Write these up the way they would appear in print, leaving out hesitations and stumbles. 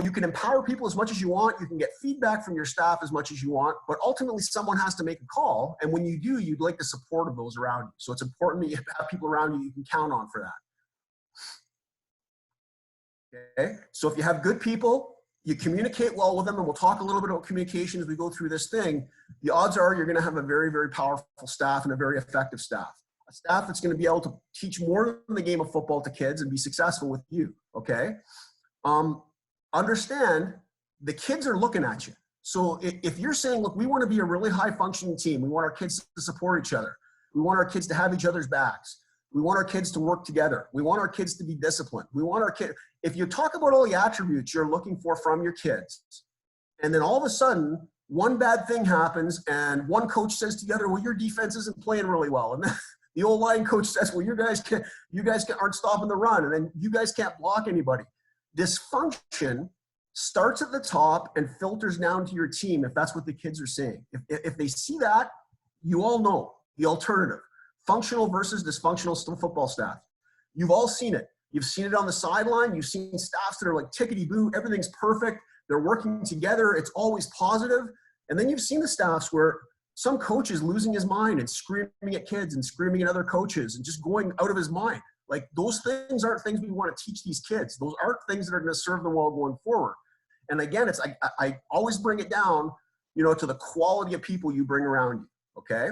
you can empower people as much as you want. You can get feedback from your staff as much as you want, but ultimately someone has to make a call. And when you do, you'd like the support of those around you. So it's important that you have people around you can count on for that. Okay. So if you have good people, you communicate well with them, and we'll talk a little bit about communication as we go through this thing. The odds are you're going to have a very, very powerful staff and a very effective staff. A staff that's going to be able to teach more than the game of football to kids and be successful with you. Okay. Understand the kids are looking at you. So if you're saying, look, we want to be a really high functioning team. We want our kids to support each other. We want our kids to have each other's backs. We want our kids to work together. We want our kids to be disciplined. We want our kids. If you talk about all the attributes you're looking for from your kids, and then all of a sudden one bad thing happens and one coach says to the other, well, your defense isn't playing really well. And then the old line coach says, well, you guys aren't stopping the run. And then you guys can't block anybody. Dysfunction starts at the top and filters down to your team if that's what the kids are saying. If they see that, you all know the alternative. Functional versus dysfunctional football staff. You've all seen it. You've seen it on the sideline. You've seen staffs that are like tickety-boo. Everything's perfect. They're working together. It's always positive. And then you've seen the staffs where some coach is losing his mind and screaming at kids and screaming at other coaches and just going out of his mind. Like, those things aren't things we want to teach these kids. Those aren't things that are going to serve them well going forward. And again, it's I always bring it down, to the quality of people you bring around you. Okay.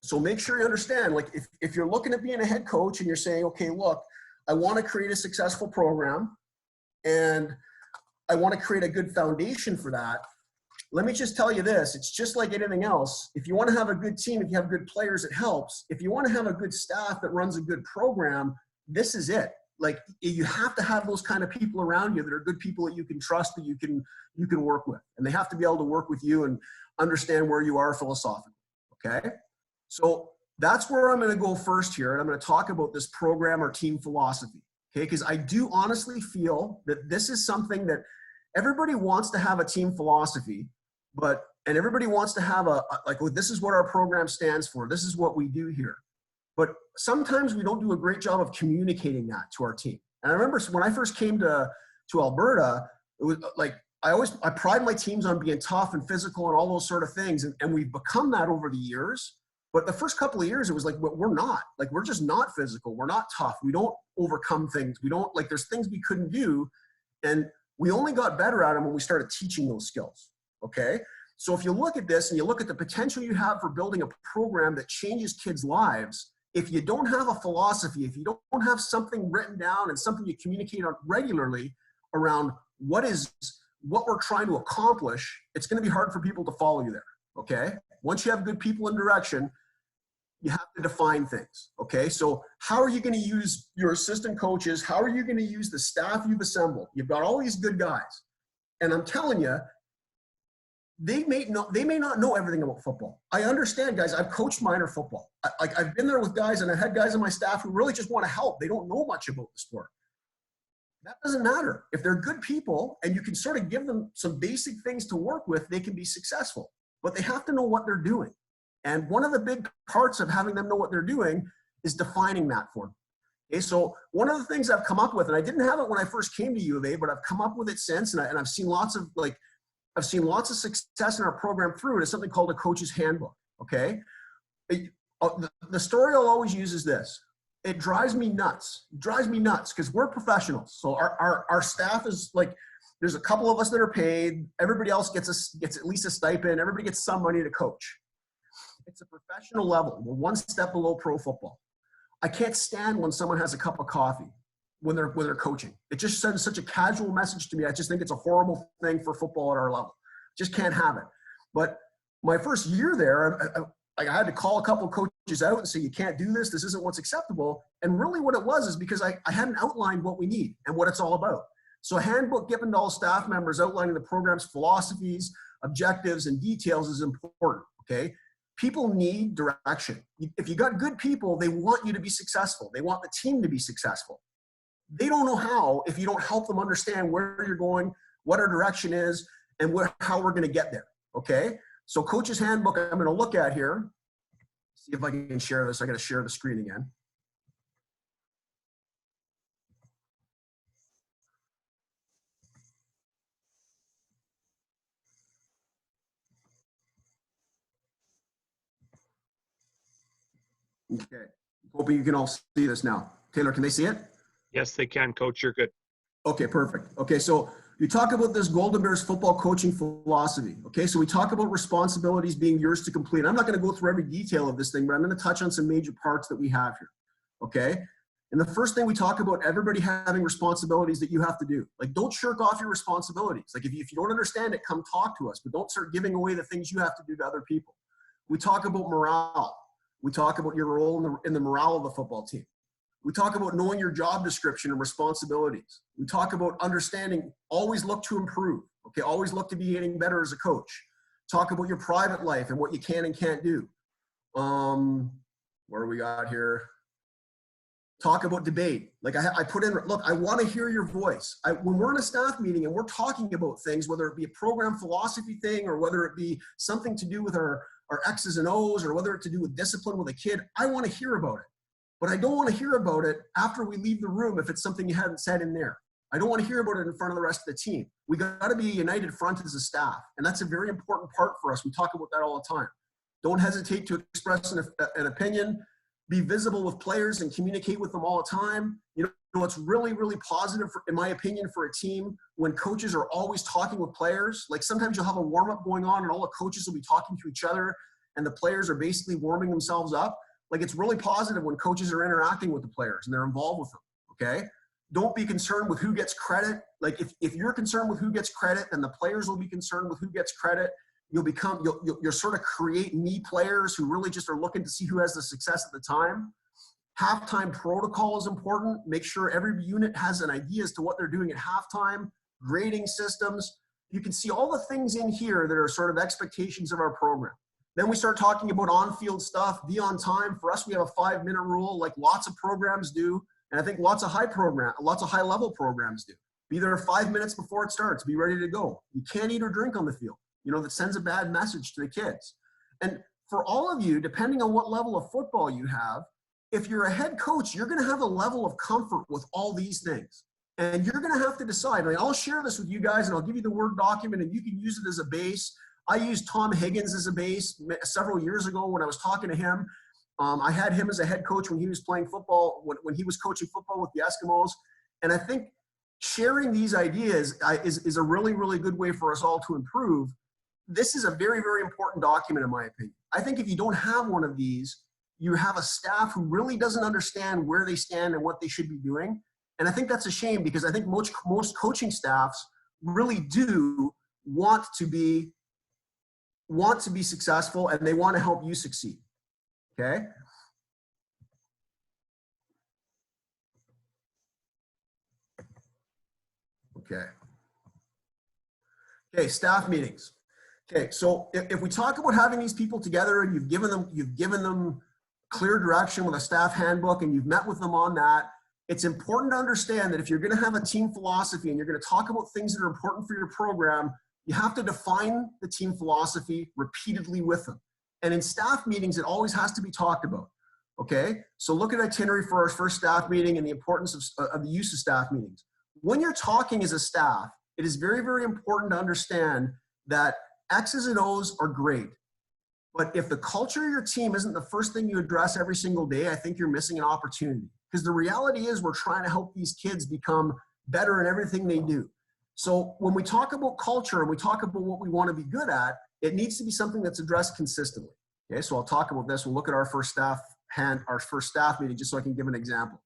So make sure you understand, like, if you're looking at being a head coach and you're saying, okay, look, I want to create a successful program and I want to create a good foundation for that. Let me just tell you this. It's just like anything else. If you want to have a good team, if you have good players, it helps. If you want to have a good staff that runs a good program, this is it. Like, you have to have those kind of people around you that are good people that you can trust, that you can work with. And they have to be able to work with you and understand where you are philosophically. Okay? So that's where I'm going to go first here. And I'm going to talk about this program or team philosophy. Okay? Because I do honestly feel that this is something that everybody wants to have a team philosophy, and everybody wants to have well, this is what our program stands for. This is what we do here. But sometimes we don't do a great job of communicating that to our team. And I remember when I first came to Alberta, it was like, I pride my teams on being tough and physical and all those sort of things. And we've become that over the years. But the first couple of years, it was like, we're not. Like, we're just not physical. We're not tough. We don't overcome things. We don't, like, there's things we couldn't do. And we only got better at them when we started teaching those skills. Okay? So if you look at this and you look at the potential you have for building a program that changes kids' lives, if you don't have a philosophy, if you don't have something written down and something you communicate on regularly around what we're trying to accomplish, it's going to be hard for people to follow you there. Okay? Once you have good people in direction, you have to define things. Okay? So how are you going to use your assistant coaches? How are you going to use the staff you've assembled? You've got all these good guys. And I'm telling you, they may not know everything about football. I understand, guys. I've coached minor football. I've been there with guys, and I've had guys on my staff who really just want to help. They don't know much about the sport. That doesn't matter. If they're good people and you can sort of give them some basic things to work with, they can be successful. But they have to know what they're doing. And one of the big parts of having them know what they're doing is defining that for them. Okay, so one of the things I've come up with, and I didn't have it when I first came to U of A, but I've come up with it since, and I've seen lots of success in our program through it, is something called a coach's handbook. Okay, the story I'll always use is this. It drives me nuts. It drives me nuts because we're professionals. So our staff is like, there's a couple of us that are paid. Everybody else gets at least a stipend. Everybody gets some money to coach. It's a professional level. We're one step below pro football. I can't stand when someone has a cup of coffee when they're coaching. It just sends such a casual message to me. I just think it's a horrible thing for football at our level. Just can't have it. But my first year there, I had to call a couple of coaches out and say, you can't do this. This isn't what's acceptable. And really what it was is because I hadn't outlined what we need and what it's all about. So a handbook given to all staff members outlining the program's philosophies, objectives, and details is important, okay? People need direction. If you got good people, they want you to be successful. They want the team to be successful. They don't know how if you don't help them understand where you're going, what our direction is, and how we're going to get there, okay? So coach's handbook I'm going to look at here. See if I can share this. I got to share the screen again. Okay. Hoping you can all see this now. Taylor, can they see it? Yes, they can, Coach. You're good. Okay, perfect. Okay, so you talk about this Golden Bears football coaching philosophy. Okay, so we talk about responsibilities being yours to complete. I'm not going to go through every detail of this thing, but I'm going to touch on some major parts that we have here. Okay, and the first thing we talk about, everybody having responsibilities that you have to do. Like, don't shirk off your responsibilities. Like, if you don't understand it, come talk to us, but don't start giving away the things you have to do to other people. We talk about morale. We talk about your role in the morale of the football team. We talk about knowing your job description and responsibilities. We talk about understanding, always look to improve. Okay, always look to be getting better as a coach. Talk about your private life and what you can and can't do. Where do we got here? Talk about debate. Like I put in, look, I want to hear your voice. When we're in a staff meeting and we're talking about things, whether it be a program philosophy thing or whether it be something to do with our X's and O's or whether it's to do with discipline with a kid, I want to hear about it. But I don't want to hear about it after we leave the room if it's something you haven't said in there. I don't want to hear about it in front of the rest of the team. We got to be a united front as a staff. And that's a very important part for us. We talk about that all the time. Don't hesitate to express an opinion. Be visible with players and communicate with them all the time. You know, it's really, really positive, in my opinion, for a team when coaches are always talking with players. Like sometimes you'll have a warm-up going on and all the coaches will be talking to each other and the players are basically warming themselves up. Like it's really positive when coaches are interacting with the players and they're involved with them, okay? Don't be concerned with who gets credit. Like if you're concerned with who gets credit, then the players will be concerned with who gets credit. You'll sort of create me players who really just are looking to see who has the success at the time. Halftime protocol is important. Make sure every unit has an idea as to what they're doing at halftime. Grading systems. You can see all the things in here that are sort of expectations of our program. Then we start talking about on-field stuff, be on time. For us, we have a 5-minute rule like lots of programs do. And I think lots of high-level programs do. Be there 5 minutes before it starts. Be ready to go. You can't eat or drink on the field. You know, that sends a bad message to the kids. And for all of you, depending on what level of football you have, if you're a head coach, you're going to have a level of comfort with all these things. And you're going to have to decide. I mean, I'll share this with you guys and I'll give you the Word document and you can use it as a base. I used Tom Higgins as a base several years ago when I was talking to him. I had him as a head coach when he was playing football, when he was coaching football with the Eskimos. And I think sharing these ideas is a really, really good way for us all to improve. This is a very, very important document in my opinion. I think if you don't have one of these, you have a staff who really doesn't understand where they stand and what they should be doing. And I think that's a shame because I think most coaching staffs really do want to be successful and they want to help you succeed. Okay. Okay, staff meetings. Okay, so if we talk about having these people together and you've given them clear direction with a staff handbook and you've met with them on that, it's important to understand that if you're going to have a team philosophy and you're going to talk about things that are important for your program, you have to define the team philosophy repeatedly with them. And in staff meetings, it always has to be talked about. Okay, so look at itinerary for our first staff meeting and the importance of the use of staff meetings. When you're talking as a staff, it is very, very important to understand that X's and O's are great. But if the culture of your team isn't the first thing you address every single day, I think you're missing an opportunity. Because the reality is we're trying to help these kids become better in everything they do. So when we talk about culture and we talk about what we want to be good at, it needs to be something that's addressed consistently. Okay, so I'll talk about this. We'll look at our first staff meeting just so I can give an example.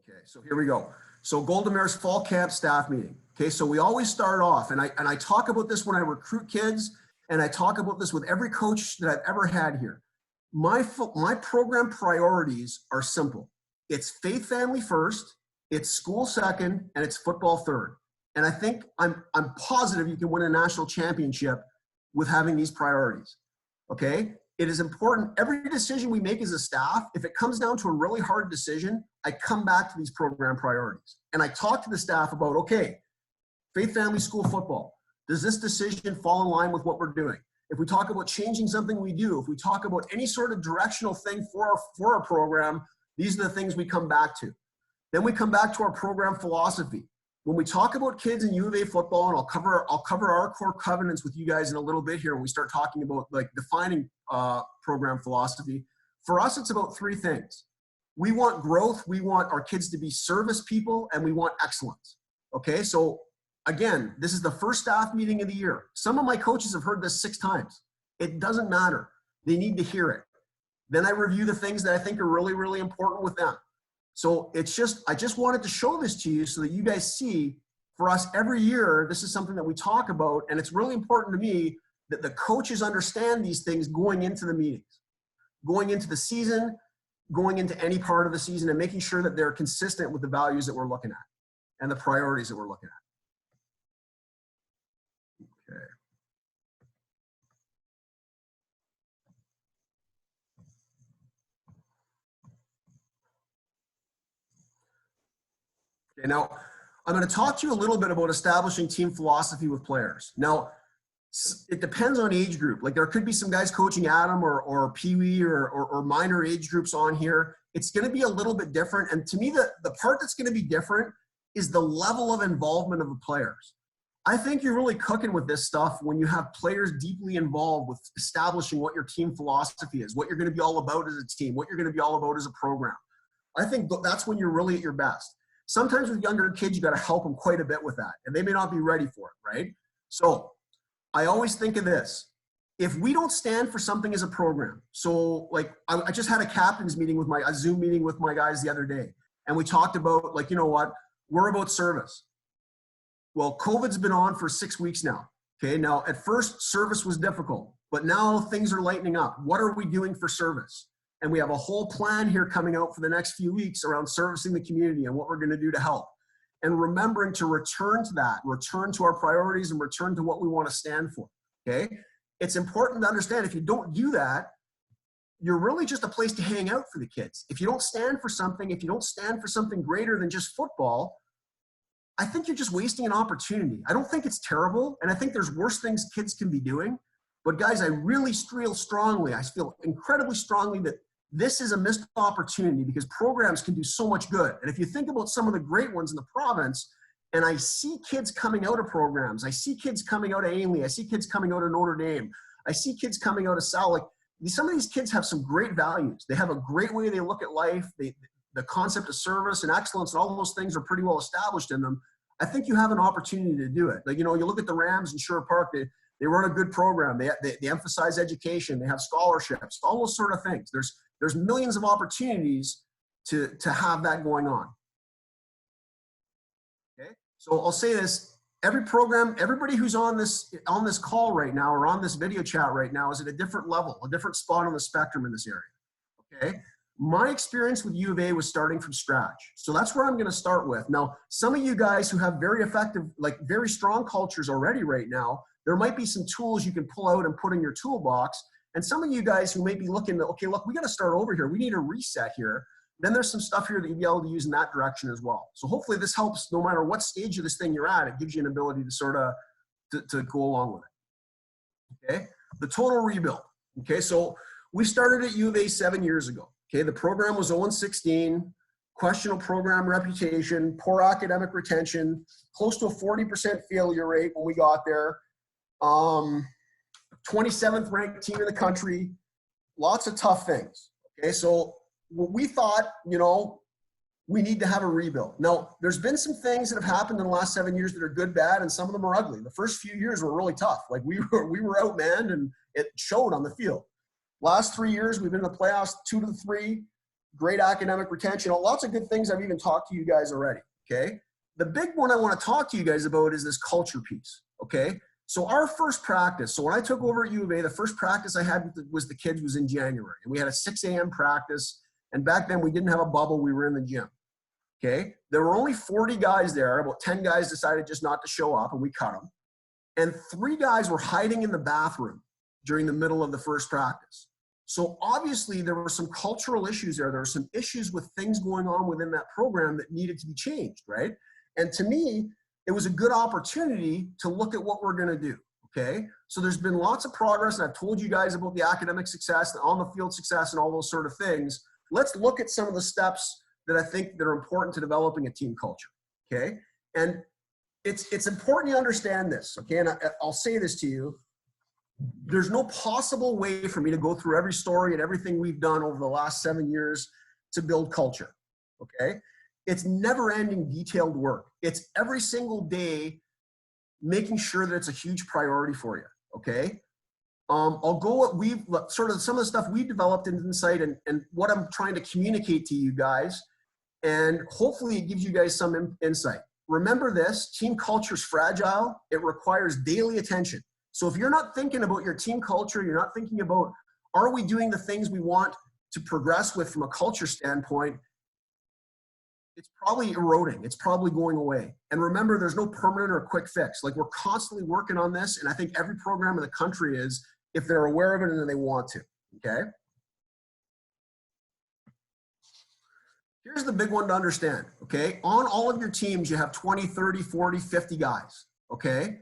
Okay, so here we go. So Golden Bears fall camp staff meeting. Okay, so we always start off, and I talk about this when I recruit kids, and I talk about this with every coach that I've ever had here. My program priorities are simple. It's faith family first, it's school second, and it's football third. And I think I'm positive you can win a national championship with having these priorities. Okay? It is important. Every decision we make as a staff, if it comes down to a really hard decision, I come back to these program priorities. And I talk to the staff about, okay, faith, family, school, football. Does this decision fall in line with what we're doing? If we talk about changing something we do, if we talk about any sort of directional thing for our program, these are the things we come back to. Then we come back to our program philosophy. When we talk about kids in U of A football, and I'll cover our core covenants with you guys in a little bit here when we start talking about like defining program philosophy. For us, it's about three things. We want growth, we want our kids to be service people, and we want excellence. Okay, so again, this is the first staff meeting of the year. Some of my coaches have heard this 6 times. It doesn't matter. They need to hear it. Then I review the things that I think are really, really important with them. So it's just, I just wanted to show this to you so that you guys see, for us every year, this is something that we talk about, and it's really important to me that the coaches understand these things going into the meetings, going into the season, going into any part of the season, and making sure that they're consistent with the values that we're looking at and the priorities that we're looking at. Okay. Okay, now I'm going to talk to you a little bit about establishing team philosophy with players. Now, it depends on age group. Like there could be some guys coaching Adam or Pee Wee or minor age groups on here. It's going to be a little bit different. And to me, the part that's going to be different is the level of involvement of the players. I think you're really cooking with this stuff when you have players deeply involved with establishing what your team philosophy is, what you're going to be all about as a team, what you're going to be all about as a program. I think that's when you're really at your best. Sometimes with younger kids, you got to help them quite a bit with that, and they may not be ready for it, right? So I always think of this. If we don't stand for something as a program, so like I just had a captain's meeting a Zoom meeting with my guys the other day, and we talked about like, you know what, we're about service. Well, COVID's been on for 6 weeks now. Okay, now at first service was difficult, but now things are lightening up. What are we doing for service? And we have a whole plan here coming out for the next few weeks around servicing the community and what we're going to do to help. And remembering to return to that, return to our priorities and return to what we want to stand for, okay? It's important to understand if you don't do that, you're really just a place to hang out for the kids. If you don't stand for something, if you don't stand for something greater than just football, I think you're just wasting an opportunity. I don't think it's terrible, and I think there's worse things kids can be doing. But guys, I really feel strongly, I feel incredibly strongly that this is a missed opportunity because programs can do so much good. And if you think about some of the great ones in the province, and I see kids coming out of programs, I see kids coming out of Ainley, I see kids coming out of Notre Dame, I see kids coming out of Sal. Like, some of these kids have some great values. They have a great way they look at life. The concept of service and excellence and all those things are pretty well established in them. I think you have an opportunity to do it. Like, you know, you look at the Rams in Sherwood Park, they run a good program. They emphasize education. They have scholarships, all those sort of things. There's millions of opportunities to have that going on. Okay, so I'll say this: every program, everybody who's on this call right now or on this video chat right now is at a different level, a different spot on the spectrum in this area. Okay, my experience with U of A was starting from scratch, so that's where I'm going to start with. Now, some of you guys who have very effective, like very strong cultures already right now, there might be some tools you can pull out and put in your toolbox. And some of you guys who may be looking, okay, look, we got to start over here. We need a reset here. Then there's some stuff here that you'll be able to use in that direction as well. So hopefully this helps no matter what stage of this thing you're at. It gives you an ability to sort of to go along with it. Okay, the total rebuild. Okay, so we started at U of A 7 years ago. Okay, the program was 0-16, questionable program reputation, poor academic retention, close to a 40% failure rate when we got there. 27th ranked team in the country, lots of tough things. Okay, so we thought, you know, we need to have a rebuild. Now, there's been some things that have happened in the last 7 years that are good, bad, and some of them are ugly. The first few years were really tough. Like we were outmanned, and it showed on the field. Last 3 years, we've been in the playoffs 2 to 3, great academic retention, lots of good things. I've even talked to you guys already. Okay, the big one I want to talk to you guys about is this culture piece. Okay. So our first practice, so when I took over at U of A, the first practice I had was the kids was in January. And we had a 6 a.m. practice. And back then we didn't have a bubble. We were in the gym. Okay. There were only 40 guys there. About 10 guys decided just not to show up, and we cut them. And 3 guys were hiding in the bathroom during the middle of the first practice. So obviously there were some cultural issues there. There were some issues with things going on within that program that needed to be changed, right? And to me, it was a good opportunity to look at what we're going to do. Okay. So there's been lots of progress, and I've told you guys about the academic success, the on the field success, and all those sort of things. Let's look at some of the steps that I think that are important to developing a team culture, okay? And it's important you understand this, okay? And I'll say this to you. There's no possible way for me to go through every story and everything we've done over the last 7 years to build culture, okay? It's never-ending detailed work. It's every single day making sure that it's a huge priority for you, okay? I'll go what we've sort of some of the stuff we've developed in Insight and what I'm trying to communicate to you guys, and hopefully it gives you guys some insight. Remember this, team culture is fragile. It requires daily attention. So if you're not thinking about your team culture, you're not thinking about, are we doing the things we want to progress with from a culture standpoint, it's probably eroding. It's probably going away. And remember, there's no permanent or quick fix. Like, we're constantly working on this, and I think every program in the country is, if they're aware of it and they want to, okay? Here's the big one to understand, okay? On all of your teams, you have 20, 30, 40, 50 guys, okay?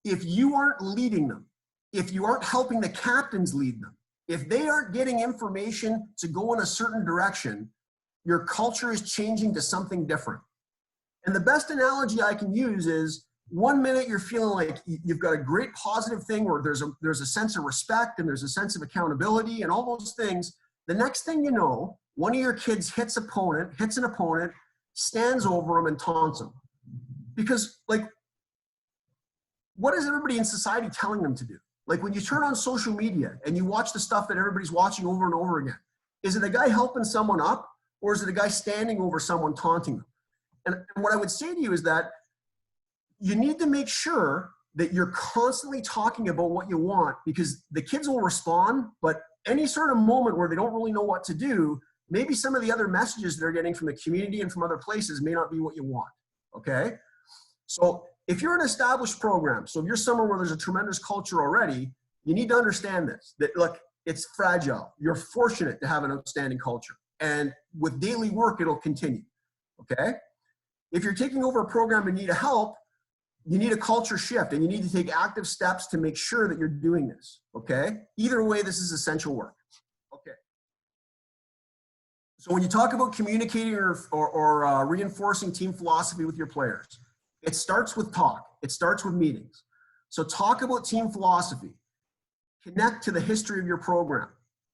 If you aren't leading them, if you aren't helping the captains lead them, if they aren't getting information to go in a certain direction, your culture is changing to something different. And the best analogy I can use is, one minute you're feeling like you've got a great positive thing where there's a sense of respect and there's a sense of accountability and all those things. The next thing you know, one of your kids hits an opponent, stands over him and taunts him. Because, like, what is everybody in society telling them to do? Like, when you turn on social media and you watch the stuff that everybody's watching over and over again, is it a guy helping someone up, or is it a guy standing over someone taunting them? And what I would say to you is that you need to make sure that you're constantly talking about what you want, because the kids will respond, but any sort of moment where they don't really know what to do, maybe some of the other messages they're getting from the community and from other places may not be what you want, okay? So if you're an established program, so if you're somewhere where there's a tremendous culture already, you need to understand this, that, look, it's fragile. You're fortunate to have an outstanding culture. And with daily work, it'll continue, okay? If you're taking over a program and need help, you need a culture shift, and you need to take active steps to make sure that you're doing this, okay? Either way, this is essential work, okay? So when you talk about communicating or reinforcing team philosophy with your players, it starts with talk. It starts with meetings. So talk about team philosophy. Connect to the history of your program.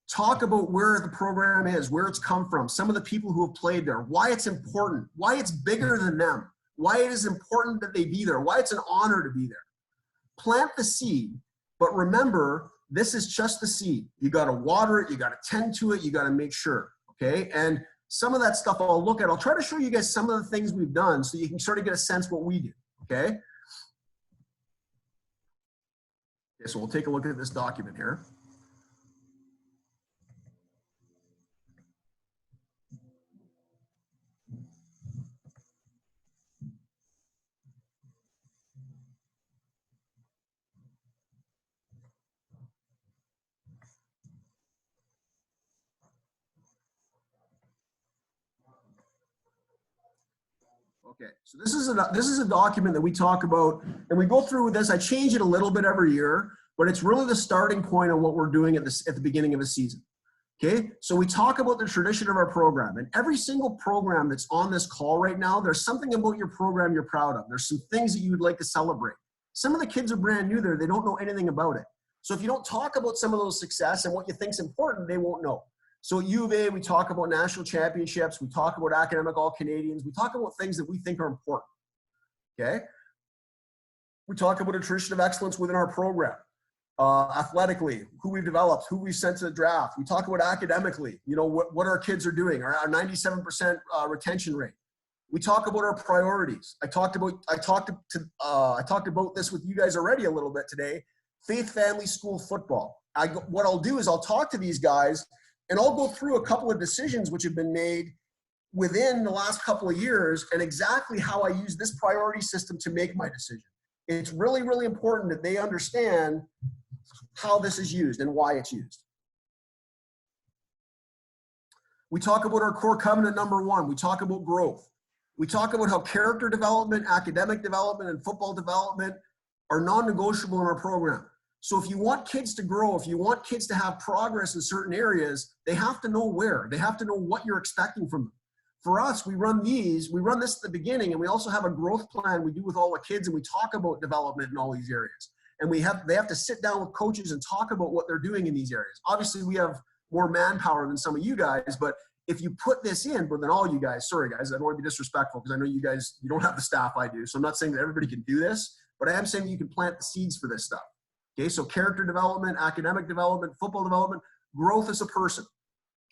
Talk about where the program is, where it's come from, some of the people who have played there, why it's important, why it's bigger than them, why it is important that they be there, why it's an honor to be there. Plant the seed, but remember, this is just the seed. You got to water it, you got to tend to it, you got to make sure, okay? And some of that stuff I'll look at. I'll try to show you guys some of the things we've done so you can sort of get a sense what we do, okay? Okay, so we'll take a look at this document here. Okay, so this is a document that we talk about, and we go through this. I change it a little bit every year, but it's really the starting point of what we're doing at the beginning of the season. Okay, so we talk about the tradition of our program, and every single program that's on this call right now, there's something about your program you're proud of. There's some things that you would like to celebrate. Some of the kids are brand new there. They don't know anything about it. So if you don't talk about some of those success and what you think is important, they won't know. So at U of A, we talk about national championships. We talk about academic All-Canadians. We talk about things that we think are important, okay? We talk about a tradition of excellence within our program. Athletically, who we've developed, who we've sent to the draft. We talk about academically, you know, what our kids are doing, our 97% retention rate. We talk about our priorities. I talked about this with you guys already a little bit today. Faith, family, school, football. What I'll do is I'll talk to these guys, and I'll go through a couple of decisions which have been made within the last couple of years and exactly how I use this priority system to make my decision. It's really, really important that they understand how this is used and why it's used. We talk about our core covenant number 1. We talk about growth. We talk about how character development, academic development, and football development are non-negotiable in our program. So if you want kids to grow, if you want kids to have progress in certain areas, they have to know where. They have to know what you're expecting from them. for us, we run this at the beginning, and we also have a growth plan we do with all the kids, and we talk about development in all these areas. And they have to sit down with coaches and talk about what they're doing in these areas. Obviously, we have more manpower than some of you guys, but if you put this in, but then all you guys, sorry guys, I don't want to be disrespectful because I know you guys, you don't have the staff I do. So I'm not saying that everybody can do this, but I am saying you can plant the seeds for this stuff. Okay, so character development, academic development, football development, growth as a person.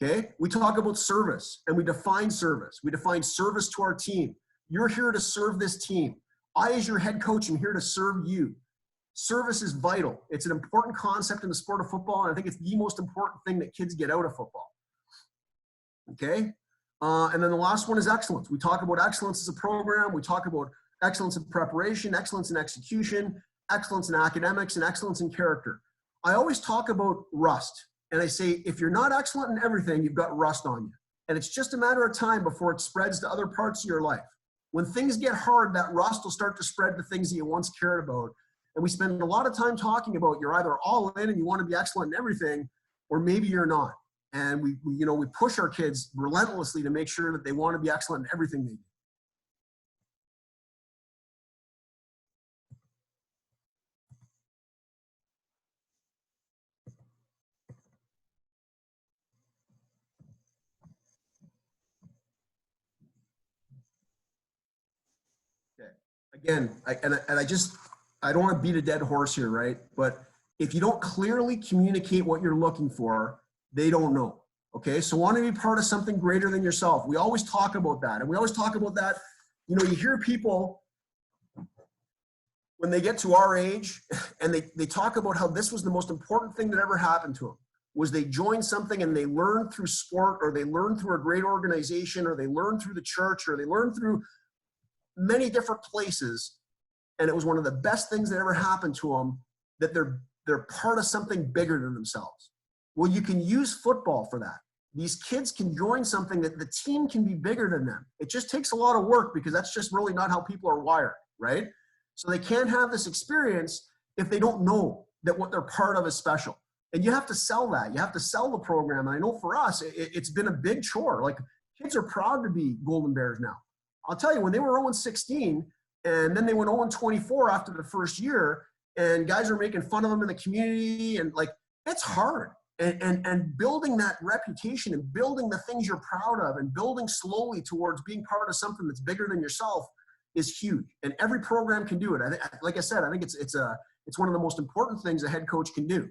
Okay, we talk about service and we define service. We define service to our team. You're here to serve this team. I, as your head coach, am here to serve you. Service is vital. It's an important concept in the sport of football, and I think it's the most important thing that kids get out of football. Okay, and then the last one is excellence. We talk about excellence as a program. We talk about excellence in preparation, excellence in execution, excellence in academics, and excellence in character. I always talk about rust, and I say if you're not excellent in everything, you've got rust on you. And it's just a matter of time before it spreads to other parts of your life. When things get hard, that rust will start to spread to things that you once cared about. And we spend a lot of time talking about you're either all in and you want to be excellent in everything, or maybe you're not. And we push our kids relentlessly to make sure that they want to be excellent in everything they do. Okay. Again, I don't want to beat a dead horse here, right? But if you don't clearly communicate what you're looking for, they don't know. Okay, so want to be part of something greater than yourself. We always talk about that. And we always talk about that. You know, you hear people when they get to our age and they talk about how this was the most important thing that ever happened to them, was they joined something and they learned through sport, or they learned through a great organization, or they learned through the church, or they learned through many different places. And it was one of the best things that ever happened to them, that they're part of something bigger than themselves. Well, you can use football for that. These kids can join something that the team can be bigger than them. It just takes a lot of work because that's just really not how people are wired, right? So they can't have this experience if they don't know that what they're part of is special. And you have to sell that. You have to sell the program. And I know for us, it's been a big chore. Like, kids are proud to be Golden Bears now. I'll tell you, when they were 0-16 and then they went 0-24 after the first year, and guys are making fun of them in the community, and like, it's hard. And building that reputation and building the things you're proud of and building slowly towards being part of something that's bigger than yourself is huge. And every program can do it. Like I said, I think it's one of the most important things a head coach can do.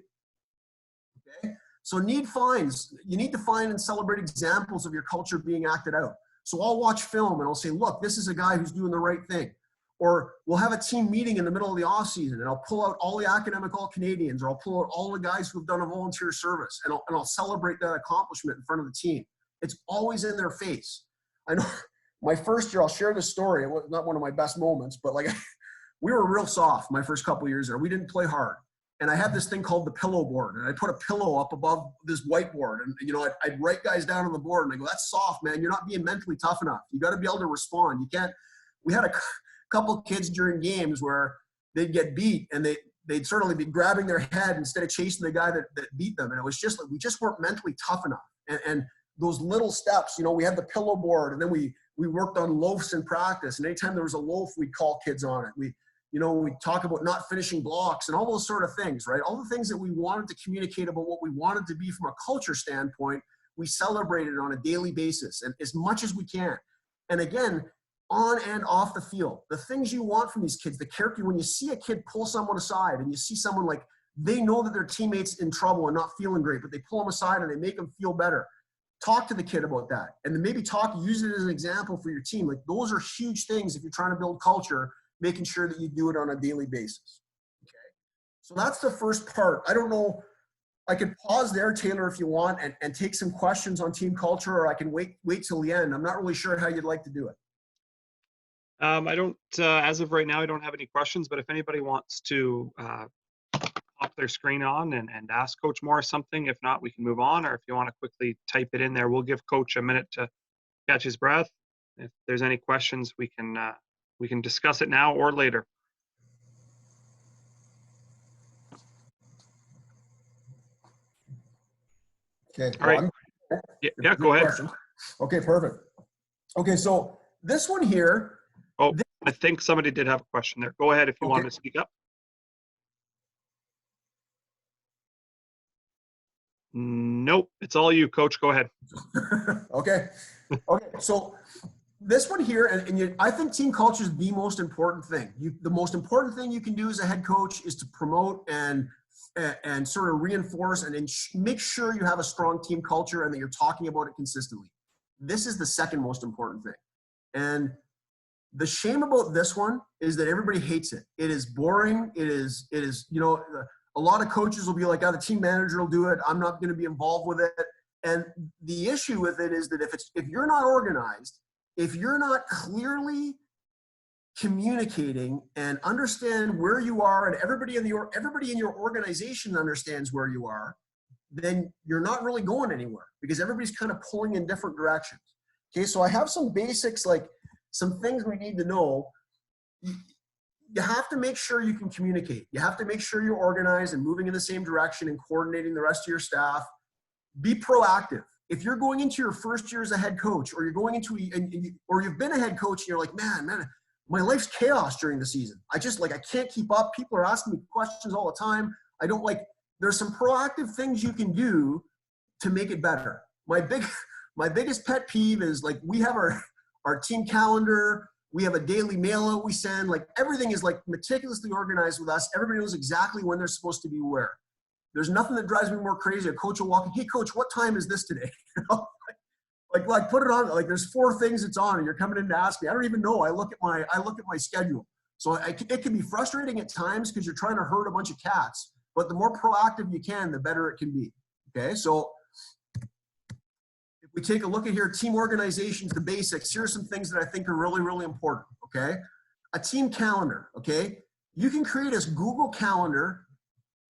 Okay? So you need to find and celebrate examples of your culture being acted out. So I'll watch film and I'll say, look, this is a guy who's doing the right thing. Or we'll have a team meeting in the middle of the off season, and I'll pull out all the academic All-Canadians, or I'll pull out all the guys who've done a volunteer service, and I'll celebrate that accomplishment in front of the team. It's always in their face. I know my first year, I'll share this story. It was not one of my best moments, but like, we were real soft my first couple of years there. We didn't play hard. And I had this thing called the pillow board, and I put a pillow up above this whiteboard, and I'd write guys down on the board, and I go, that's soft, man. You're not being mentally tough enough. You got to be able to respond. You can't. We had a couple kids during games where they'd get beat, and they'd certainly be grabbing their head instead of chasing the guy that beat them. And it was just like, we just weren't mentally tough enough. And those little steps, we had the pillow board, and then we worked on loafs in practice. And anytime there was a loaf, we'd call kids on it. We talk about not finishing blocks and all those sort of things, right? All the things that we wanted to communicate about what we wanted to be from a culture standpoint, we celebrated on a daily basis, and as much as we can. And again, on and off the field, the things you want from these kids, the character, when you see a kid pull someone aside and you see someone like, they know that their teammate's in trouble and not feeling great, but they pull them aside and they make them feel better. Talk to the kid about that. And then maybe use it as an example for your team. Like, those are huge things if you're trying to build culture, making sure that you do it on a daily basis. Okay. So that's the first part. I don't know. I could pause there, Taylor, if you want, and take some questions on team culture, or I can wait till the end. I'm not really sure how you'd like to do it. I don't, as of right now, I don't have any questions, but if anybody wants to pop their screen on and ask Coach Morris something, if not, we can move on. Or if you want to quickly type it in there, we'll give Coach a minute to catch his breath. If there's any questions, we can discuss it now or later. Okay. All right. Yeah, go ahead. Okay, perfect. Okay, so this one here. Oh, I think somebody did have a question there. Go ahead if you want to speak up. Nope, it's all you, Coach. Go ahead. Okay. Okay. So this one here, and I think team culture is the most important thing. The most important thing you can do as a head coach is to promote and sort of reinforce and make sure you have a strong team culture and that you're talking about it consistently. This is the second most important thing. And the shame about this one is that everybody hates it. It is boring. It is, a lot of coaches will be like, the team manager will do it. I'm not going to be involved with it. And the issue with it is that if you're not organized, if you're not clearly communicating and understand where you are, and everybody in your organization understands where you are, then you're not really going anywhere because everybody's kind of pulling in different directions. Okay, so I have some basics, like some things we need to know. You have to make sure you can communicate. You have to make sure you're organized and moving in the same direction and coordinating the rest of your staff. Be proactive. If you're going into your first year as a head coach, or you're going into, or you've been a head coach and you're like, man, my life's chaos during the season. I can't keep up. People are asking me questions all the time. There's some proactive things you can do to make it better. My biggest pet peeve is, like, we have our team calendar. We have a daily mail out we send. Like, everything is like meticulously organized with us. Everybody knows exactly when they're supposed to be where. There's nothing that drives me more crazy. A coach will walk in, hey coach, what time is this today? like put it on. Like, there's 4 things it's on and you're coming in to ask me. I don't even know. I look at my schedule. So it can be frustrating at times because you're trying to herd a bunch of cats, but the more proactive you can, the better it can be. Okay. So if we take a look at here, team organizations, the basics, here are some things that I think are really, really important. Okay. A team calendar. Okay. You can create a Google Calendar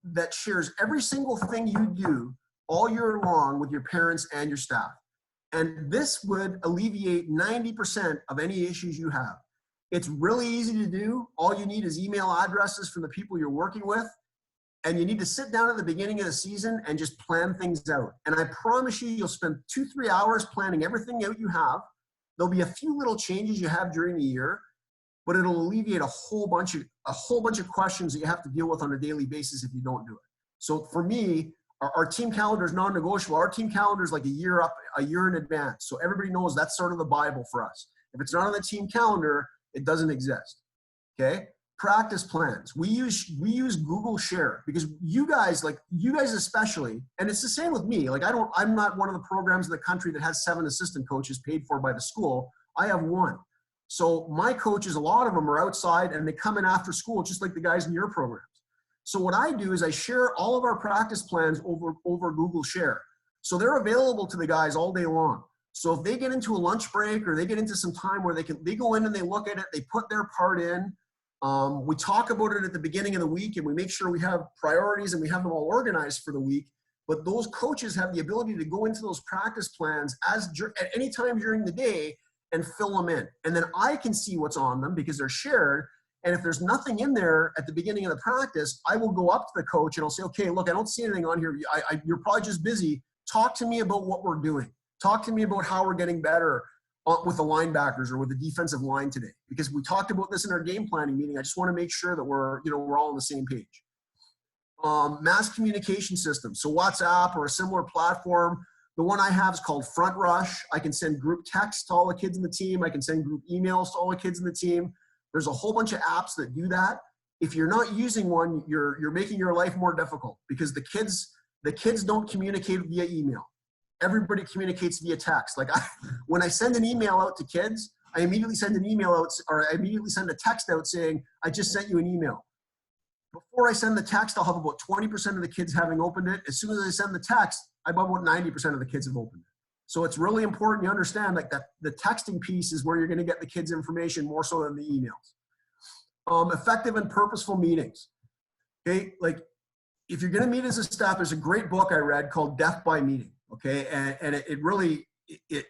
that shares every single thing you do all year long with your parents and your staff. And this would alleviate 90% of any issues you have. It's really easy to do. All you need is email addresses from the people you're working with. And you need to sit down at the beginning of the season and just plan things out. And I promise you'll spend 2-3 hours planning everything out you have. There'll be a few little changes you have during the year, but it'll alleviate a whole bunch of questions that you have to deal with on a daily basis if you don't do it. So for me, our team calendar is non-negotiable. Our team calendar is like a year in advance. So everybody knows that's sort of the Bible for us. If it's not on the team calendar, it doesn't exist. Okay? Practice plans. We use Google Share because you guys especially, and it's the same with me. Like, I'm not one of the programs in the country that has 7 assistant coaches paid for by the school. I have 1. So my coaches, a lot of them are outside and they come in after school, just like the guys in your programs. So what I do is I share all of our practice plans over Google Share. So they're available to the guys all day long. So if they get into a lunch break or they get into some time where they go in and they look at it, they put their part in. We talk about it at the beginning of the week and we make sure we have priorities and we have them all organized for the week. But those coaches have the ability to go into those practice plans at any time during the day and fill them in. And then I can see what's on them because they're shared. And if there's nothing in there at the beginning of the practice, I will go up to the coach and I'll say, okay, look, I don't see anything on here. You're probably just busy. Talk to me about what we're doing. Talk to me about how we're getting better with the linebackers or with the defensive line today. Because we talked about this in our game planning meeting. I just want to make sure that we're all on the same page. Mass communication system. So WhatsApp or a similar platform. The one I have is called Front Rush. I can send group texts to all the kids in the team. I can send group emails to all the kids in the team. There's a whole bunch of apps that do that. If you're not using one, you're making your life more difficult because the kids don't communicate via email. Everybody communicates via text. Like when I send an email out to kids, I immediately send an email out, or I immediately send a text out saying, I just sent you an email. Before I send the text, I'll have about 20% of the kids having opened it. As soon as I send the text, about 90% of the kids have opened it. So it's really important you understand that the texting piece is where you're going to get the kids' information more so than the emails. Effective and purposeful meetings. Okay, like if you're going to meet as a staff, there's a great book I read called Death by Meeting. Okay, and it really it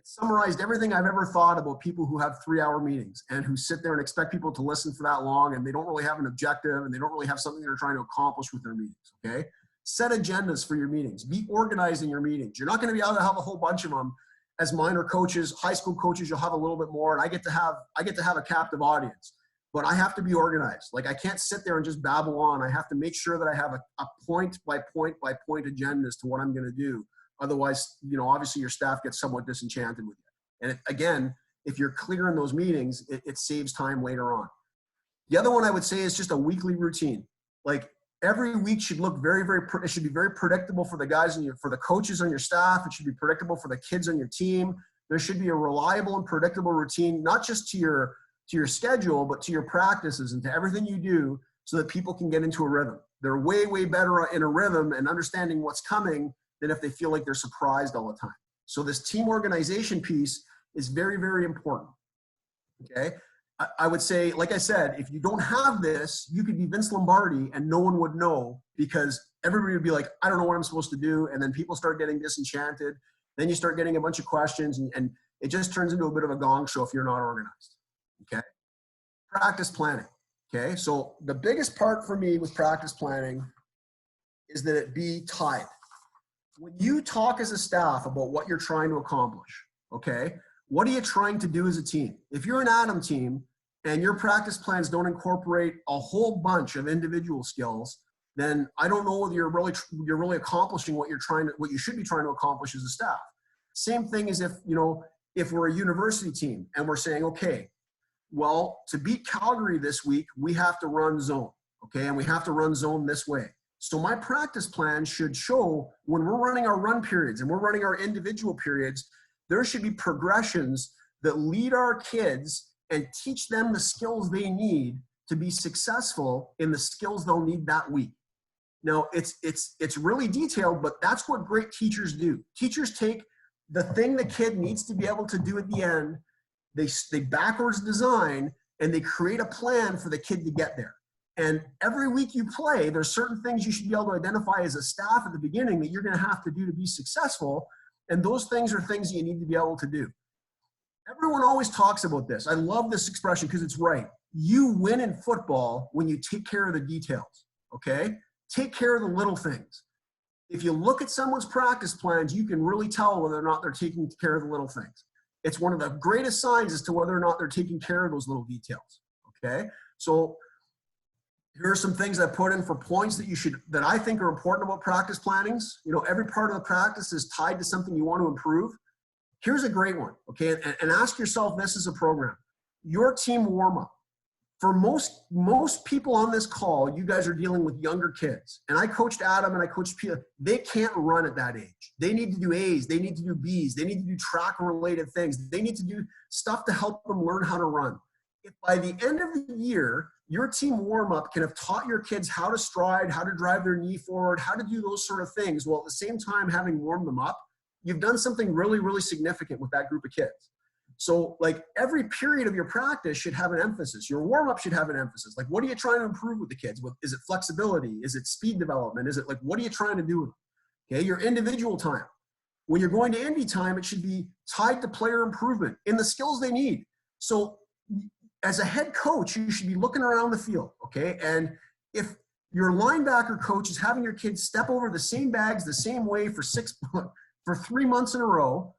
summarized everything I've ever thought about people who have 3-hour meetings and who sit there and expect people to listen for that long, and they don't really have an objective and they don't really have something they're trying to accomplish with their meetings. Okay. Set agendas for your meetings. Be organized in your meetings. You're not going to be able to have a whole bunch of them as minor coaches, high school coaches, you'll have a little bit more, and I get to have a captive audience. But I have to be organized. Like, I can't sit there and just babble on. I have to make sure that I have a point by point by point agenda as to what I'm going to do. Otherwise, obviously your staff gets somewhat disenchanted with you. And again, if you're clear in those meetings, it saves time later on. The other one I would say is just a weekly routine. Like, every week should look it should be very predictable for the guys for the coaches on your staff. It should be predictable for the kids on your team. There should be a reliable and predictable routine, not just to your schedule, but to your practices and to everything you do, so that people can get into a rhythm. They're way, way better in a rhythm and understanding what's coming than if they feel like they're surprised all the time. So this team organization piece is very, very important. Okay. I would say, like I said, if you don't have this, you could be Vince Lombardi and no one would know, because everybody would be like, I don't know what I'm supposed to do. And then people start getting disenchanted. Then you start getting a bunch of questions, and it just turns into a bit of a gong show if you're not organized. Okay. Practice planning. Okay. So the biggest part for me with practice planning is that it be tied. When you talk as a staff about what you're trying to accomplish, okay, what are you trying to do as a team? If you're an Atom team and your practice plans don't incorporate a whole bunch of individual skills, then I don't know whether you're really accomplishing what you should be trying to accomplish as a staff. Same thing as if we're a university team and we're saying, okay, well, to beat Calgary this week, we have to run zone, okay, and we have to run zone this way. So my practice plan should show, when we're running our run periods and we're running our individual periods, there should be progressions that lead our kids and teach them the skills they need to be successful in the skills they'll need that week. Now, it's really detailed, but that's what great teachers do. Teachers take the thing the kid needs to be able to do at the end, they backwards design, and they create a plan for the kid to get there. And every week you play, there's certain things you should be able to identify as a staff at the beginning that you're going to have to do to be successful. And those things are things that you need to be able to do. Everyone always talks about this. I love this expression because it's right. You win in football when you take care of the details, okay? Take care of the little things. If you look at someone's practice plans, you can really tell whether or not they're taking care of the little things. It's one of the greatest signs as to whether or not they're taking care of those little details, okay? So here are some things I put in for points that I think are important about practice plannings. Every part of the practice is tied to something you want to improve. Here's a great one, okay? And ask yourself this as a program. Your team warm-up. For most people on this call, you guys are dealing with younger kids. And I coached Adam and I coached Peter. They can't run at that age. They need to do A's. They need to do B's. They need to do track-related things. They need to do stuff to help them learn how to run. If by the end of the year, your team warm-up can have taught your kids how to stride, how to drive their knee forward, how to do those sort of things, while at the same time having warmed them up, you've done something really, really significant with that group of kids. So like every period of your practice should have an emphasis. Your warm-up should have an emphasis. Like, what are you trying to improve with the kids? Is it flexibility? Is it speed development? Is it like, what are you trying to do with them? Okay, your individual time. When you're going to indie time, it should be tied to player improvement in the skills they need. So as a head coach, you should be looking around the field, okay? And if your linebacker coach is having your kids step over the same bags the same way for 3 months in a row,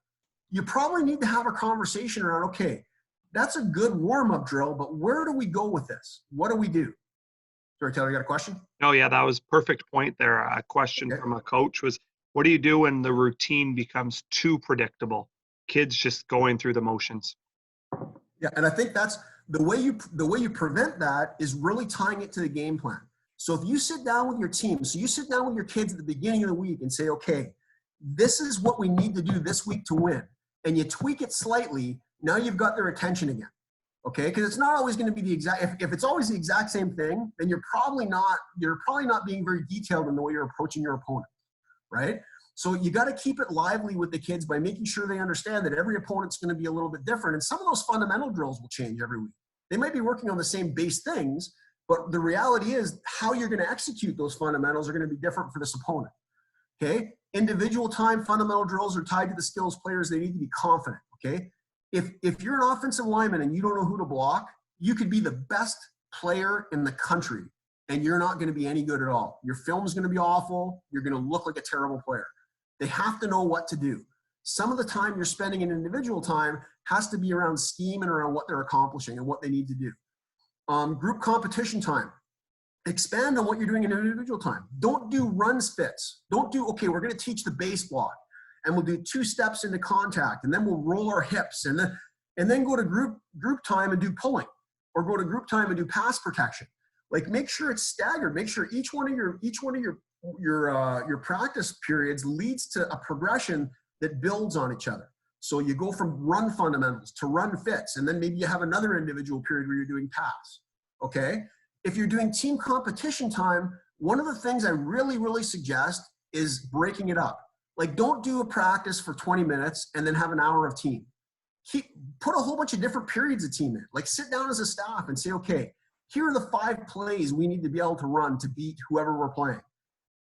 you probably need to have a conversation around, okay, that's a good warm-up drill, but where do we go with this? What do we do? Sorry, Taylor, you got a question? Oh, yeah, that was perfect point there. A question from a coach was, what do you do when the routine becomes too predictable? Kids just going through the motions. Yeah, and I think that's the way you prevent that is really tying it to the game plan. So if you sit down with your team, so you sit down with your kids at the beginning of the week and say, okay, this is what we need to do this week to win. And you tweak it slightly, now you've got their attention again. Okay, because it's not always going to be the exact, if it's always the exact same thing, then you're probably not being very detailed in the way you're approaching your opponent, right? So you got to keep it lively with the kids by making sure they understand that every opponent's going to be a little bit different. And some of those fundamental drills will change every week. They might be working on the same base things, but the reality is how you're going to execute those fundamentals are going to be different for this opponent. Okay, individual time fundamental drills are tied to the skills players. They need to be confident. Okay, if you're an offensive lineman and you don't know who to block, you could be the best player in the country and you're not going to be any good at all. Your film is going to be awful. You're going to look like a terrible player. They have to know what to do. Some of the time you're spending in individual time has to be around scheme and around what they're accomplishing and what they need to do. Group competition time. Expand on what you're doing in individual time. Don't do run spits. Don't do, okay, we're going to teach the base block and we'll do 2 steps into contact and then we'll roll our hips and then go to group time and do pulling, or go to group time and do pass protection. Like, make sure it's staggered. Make sure each one of your practice periods leads to a progression that builds on each other. So you go from run fundamentals to run fits, and then maybe you have another individual period where you're doing pass. Okay. If you're doing team competition time, one of the things I really, really suggest is breaking it up. Like, don't do a practice for 20 minutes and then have an hour of team. Put a whole bunch of different periods of team in. Like, sit down as a staff and say, okay, here are the 5 plays we need to be able to run to beat whoever we're playing.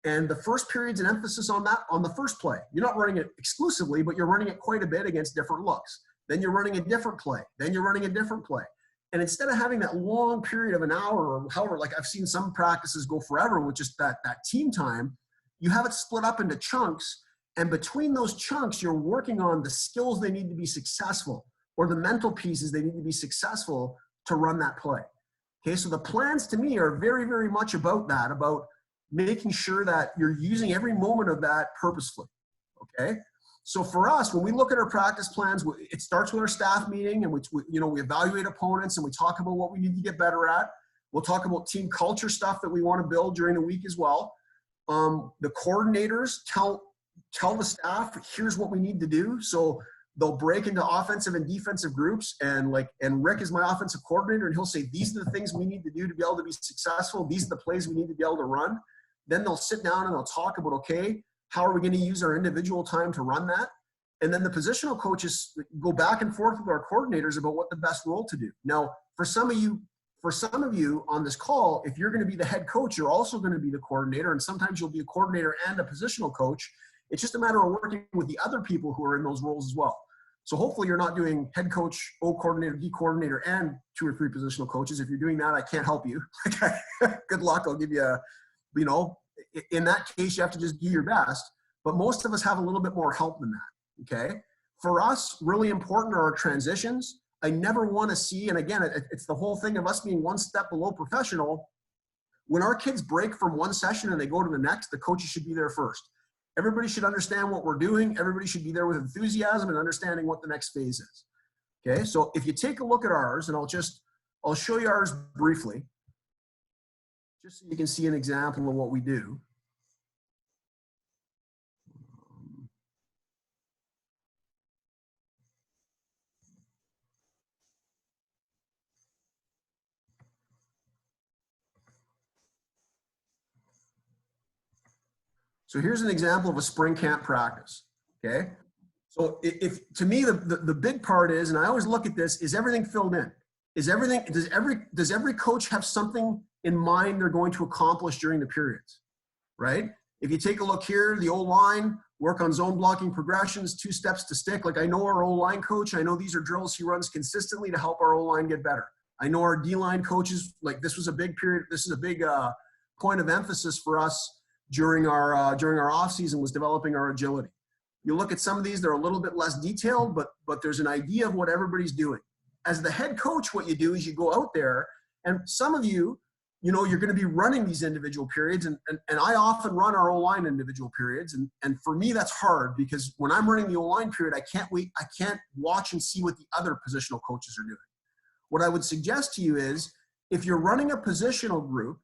And the first period's an emphasis on that, on the first play. You're not running it exclusively, but you're running it quite a bit against different looks. Then you're running a different play. Then you're running a different play. And instead of having that long period of an hour or however, like I've seen some practices go forever with just that team time, you have it split up into chunks. And between those chunks, you're working on the skills they need to be successful, or the mental pieces they need to be successful to run that play. Okay, so the plans to me are very, very much about that, about making sure that you're using every moment of that purposefully. Okay. So for us, when we look at our practice plans, it starts with our staff meeting, and we evaluate opponents and we talk about what we need to get better at. We'll talk about team culture stuff that we want to build during the week as well. The coordinators tell the staff, here's what we need to do. So they'll break into offensive and defensive groups, and Rick is my offensive coordinator, and he'll say, these are the things we need to do to be able to be successful. These are the plays we need to be able to run. Then they'll sit down and they'll talk about, okay, how are we going to use our individual time to run that? And then the positional coaches go back and forth with our coordinators about what the best role to do. Now, for some of you on this call, if you're going to be the head coach, you're also going to be the coordinator. And sometimes you'll be a coordinator and a positional coach. It's just a matter of working with the other people who are in those roles as well. So hopefully you're not doing head coach, O coordinator, D coordinator, and 2 or 3 positional coaches. If you're doing that, I can't help you. Good luck. I'll give you in that case, you have to just do your best. But most of us have a little bit more help than that. Okay. For us, really important are our transitions. I never want to see, and again, it's the whole thing of us being one step below professional. When our kids break from one session and they go to the next, the coaches should be there first. Everybody should understand what we're doing. Everybody should be there with enthusiasm and understanding what the next phase is. Okay. So if you take a look at ours, and I'll show you ours briefly, just so you can see an example of what we do. So here's an example of a spring camp practice. Okay. So if to me, the big part is, and I always look at this, is everything filled in? Does every coach have something in mind they're going to accomplish during the periods, right? If you take a look here, the O-line, work on zone blocking progressions, 2 steps to stick. Like, I know our O-line coach, I know these are drills he runs consistently to help our O-line get better. I know our D-line coaches, like, this was a big period. This is a big point of emphasis for us during our off season, was developing our agility. You look at some of these, they're a little bit less detailed, but there's an idea of what everybody's doing. As the head coach, what you do is you go out there, and some of you, you're going to be running these individual periods, and I often run our O-line individual periods, and for me that's hard, because when I'm running the O-line period, I can't watch and see what the other positional coaches are doing. What I would suggest to you is, if you're running a positional group,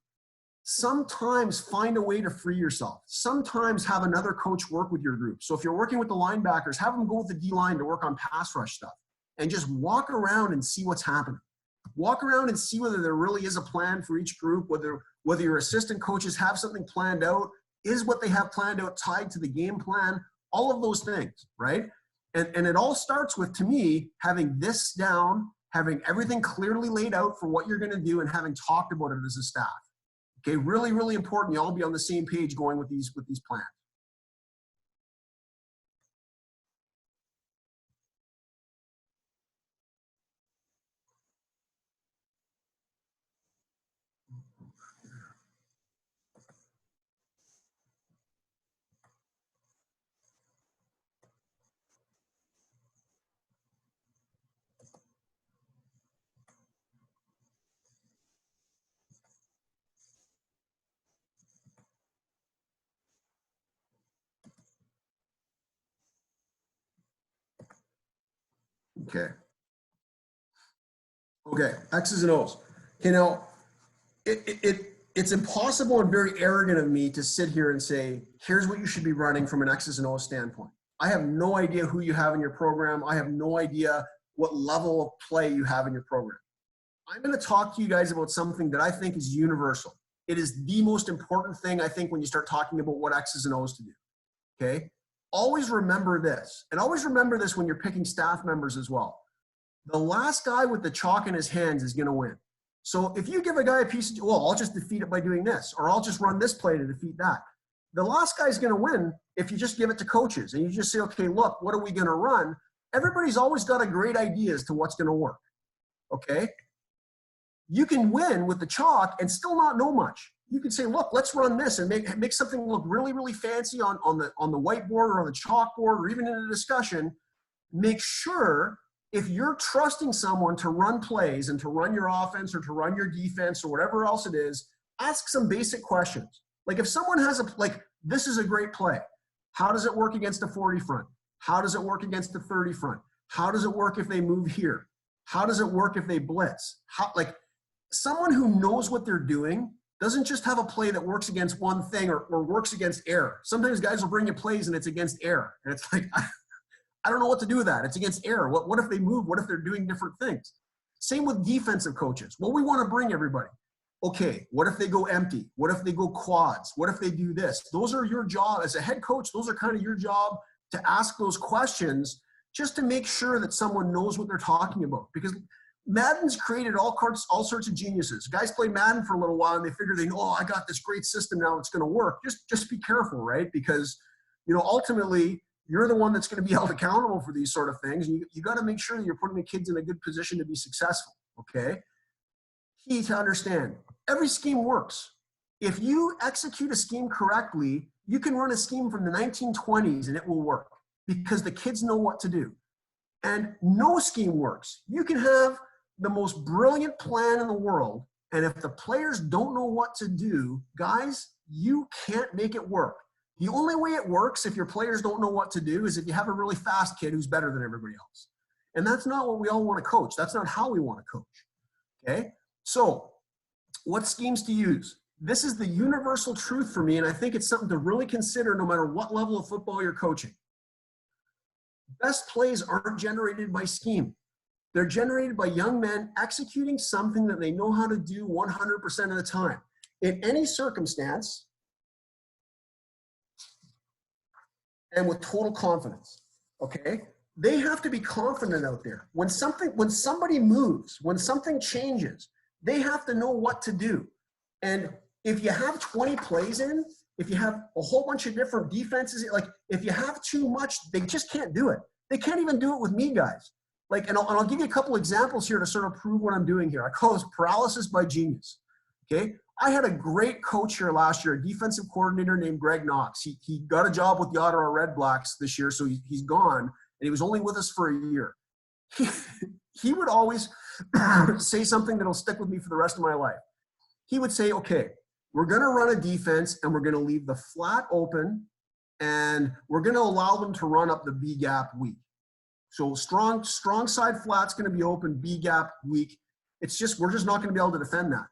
sometimes find a way to free yourself. Sometimes have another coach work with your group. So if you're working with the linebackers, have them go with the D-line to work on pass rush stuff, and just walk around and see what's happening. Walk around and see whether there really is a plan for each group, whether your assistant coaches have something planned out, is what they have planned out tied to the game plan, all of those things, right? And it all starts with, to me, having this down, having everything clearly laid out for what you're going to do, and having talked about it as a staff. Okay, really, really important. You all be on the same page going with these plans. Okay. Okay, X's and O's. You know, it's impossible and very arrogant of me to sit here and say, here's what you should be running from an X's and O's standpoint. I have no idea who you have in your program. I have no idea what level of play you have in your program. I'm going to talk to you guys about something that I think is universal. It is the most important thing, I think, when you start talking about what X's and O's to do. Okay? Always remember this, and always remember this when you're picking staff members as well. The last guy with the chalk in his hands is going to win. So if you give a guy a piece of, well, I'll just defeat it by doing this, or I'll just run this play to defeat that. The last guy's going to win if you just give it to coaches and you just say, okay, look, what are we going to run? Everybody's always got a great idea as to what's going to work. Okay? You can win with the chalk and still not know much. You can say, look, let's run this and make something look really, really fancy on the whiteboard or on the chalkboard or even in a discussion. Make sure if you're trusting someone to run plays and to run your offense or to run your defense or whatever else it is, ask some basic questions. Like if someone has this is a great play. How does it work against a 40 front? How does it work against the 30 front? How does it work if they move here? How does it work if they blitz? Someone who knows what they're doing doesn't just have a play that works against one thing or works against error. Sometimes guys will bring you plays and it's against error. And it's like, I don't know what to do with that. It's against error. What if they move? What if they're doing different things? Same with defensive coaches. Well, we want to bring everybody. Okay, what if they go empty? What if they go quads? What if they do this? Those are your job. As a head coach, those are kind of your job to ask those questions just to make sure that someone knows what they're talking about. Because Madden's created all sorts of geniuses. Guys play Madden for a little while and they figure I got this great system now, it's going to work. Just be careful, right? Because, ultimately, you're the one that's going to be held accountable for these sort of things. You got to make sure that you're putting the kids in a good position to be successful, okay? Key to understand, every scheme works. If you execute a scheme correctly, you can run a scheme from the 1920s and it will work because the kids know what to do. And no scheme works. You can have the most brilliant plan in the world, and if the players don't know what to do, guys, you can't make it work. The only way it works if your players don't know what to do is if you have a really fast kid who's better than everybody else. And that's not what we all want to coach. That's not how we want to coach. Okay? So, what schemes to use? This is the universal truth for me, and I think it's something to really consider no matter what level of football you're coaching. Best plays aren't generated by scheme. They're generated by young men executing something that they know how to do 100% of the time. In any circumstance, and with total confidence, okay? They have to be confident out there. When somebody moves, when something changes, they have to know what to do. And if you have 20 plays in, if you have a whole bunch of different defenses, if you have too much, they just can't do it. They can't even do it with me, guys. And I'll give you a couple examples here to sort of prove what I'm doing here. I call this paralysis by genius, okay? I had a great coach here last year, a defensive coordinator named Greg Knox. He got a job with the Ottawa Red Blacks this year, so he's gone, and he was only with us for a year. He would always say something that'll stick with me for the rest of my life. He would say, okay, we're going to run a defense, and we're going to leave the flat open, and we're going to allow them to run up the B gap weak. So strong side flat's going to be open, B gap weak. We're just not going to be able to defend that.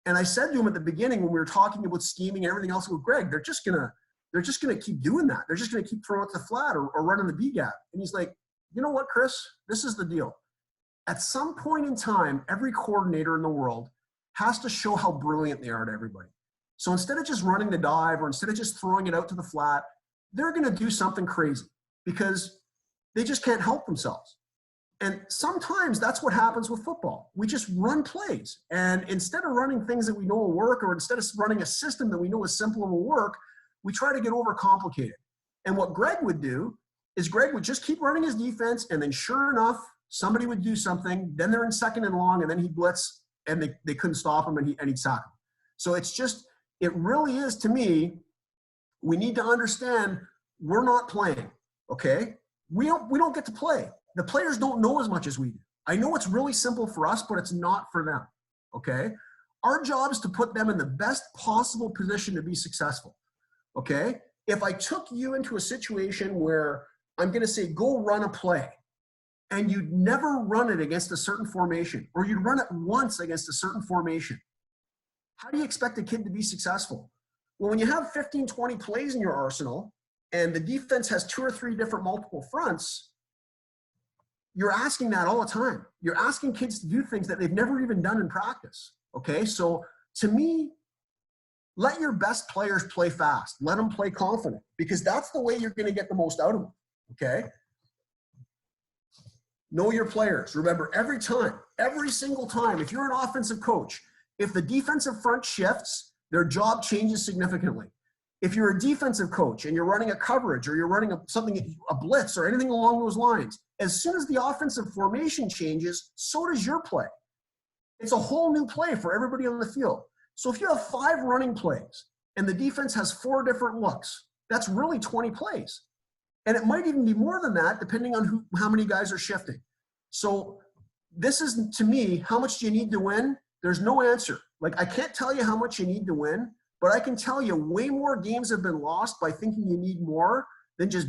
And I said to him at the beginning when we were talking about scheming and everything else with Greg, they're just gonna keep doing that. They're just gonna keep throwing it to the flat or running the B gap. And he's like, you know what, Chris? This is the deal. At some point in time, every coordinator in the world has to show how brilliant they are to everybody. So instead of just running the dive or instead of just throwing it out to the flat, they're gonna do something crazy because they just can't help themselves. And sometimes that's what happens with football. We just run plays. And instead of running things that we know will work, or instead of running a system that we know is simple and will work, we try to get overcomplicated. And what Greg would do is Greg would just keep running his defense, and then sure enough, somebody would do something, then they're in second and long, and then he'd blitz, and they couldn't stop him, and he'd sack him. So it really is, to me, we need to understand we're not playing, okay? We don't get to play. The players don't know as much as we do. I know it's really simple for us, but it's not for them, okay? Our job is to put them in the best possible position to be successful, okay? If I took you into a situation where I'm going to say, go run a play, and you'd never run it against a certain formation, or you'd run it once against a certain formation, how do you expect a kid to be successful? Well, when you have 15, 20 plays in your arsenal and the defense has 2 or 3 different multiple fronts, you're asking that all the time. You're asking kids to do things that they've never even done in practice. Okay, so to me, let your best players play fast. Let them play confident, because that's the way you're going to get the most out of them. Okay? Know your players. Remember, every time, every single time, if you're an offensive coach, if the defensive front shifts, their job changes significantly. If you're a defensive coach and you're running a coverage or you're running a blitz or anything along those lines, as soon as the offensive formation changes, so does your play. It's a whole new play for everybody on the field. So if you have 5 running plays and the defense has 4 different looks, that's really 20 plays. And it might even be more than that, depending on how many guys are shifting. So this is, to me, how much do you need to win? There's no answer. Like, I can't tell you how much you need to win, but I can tell you way more games have been lost by thinking you need more than just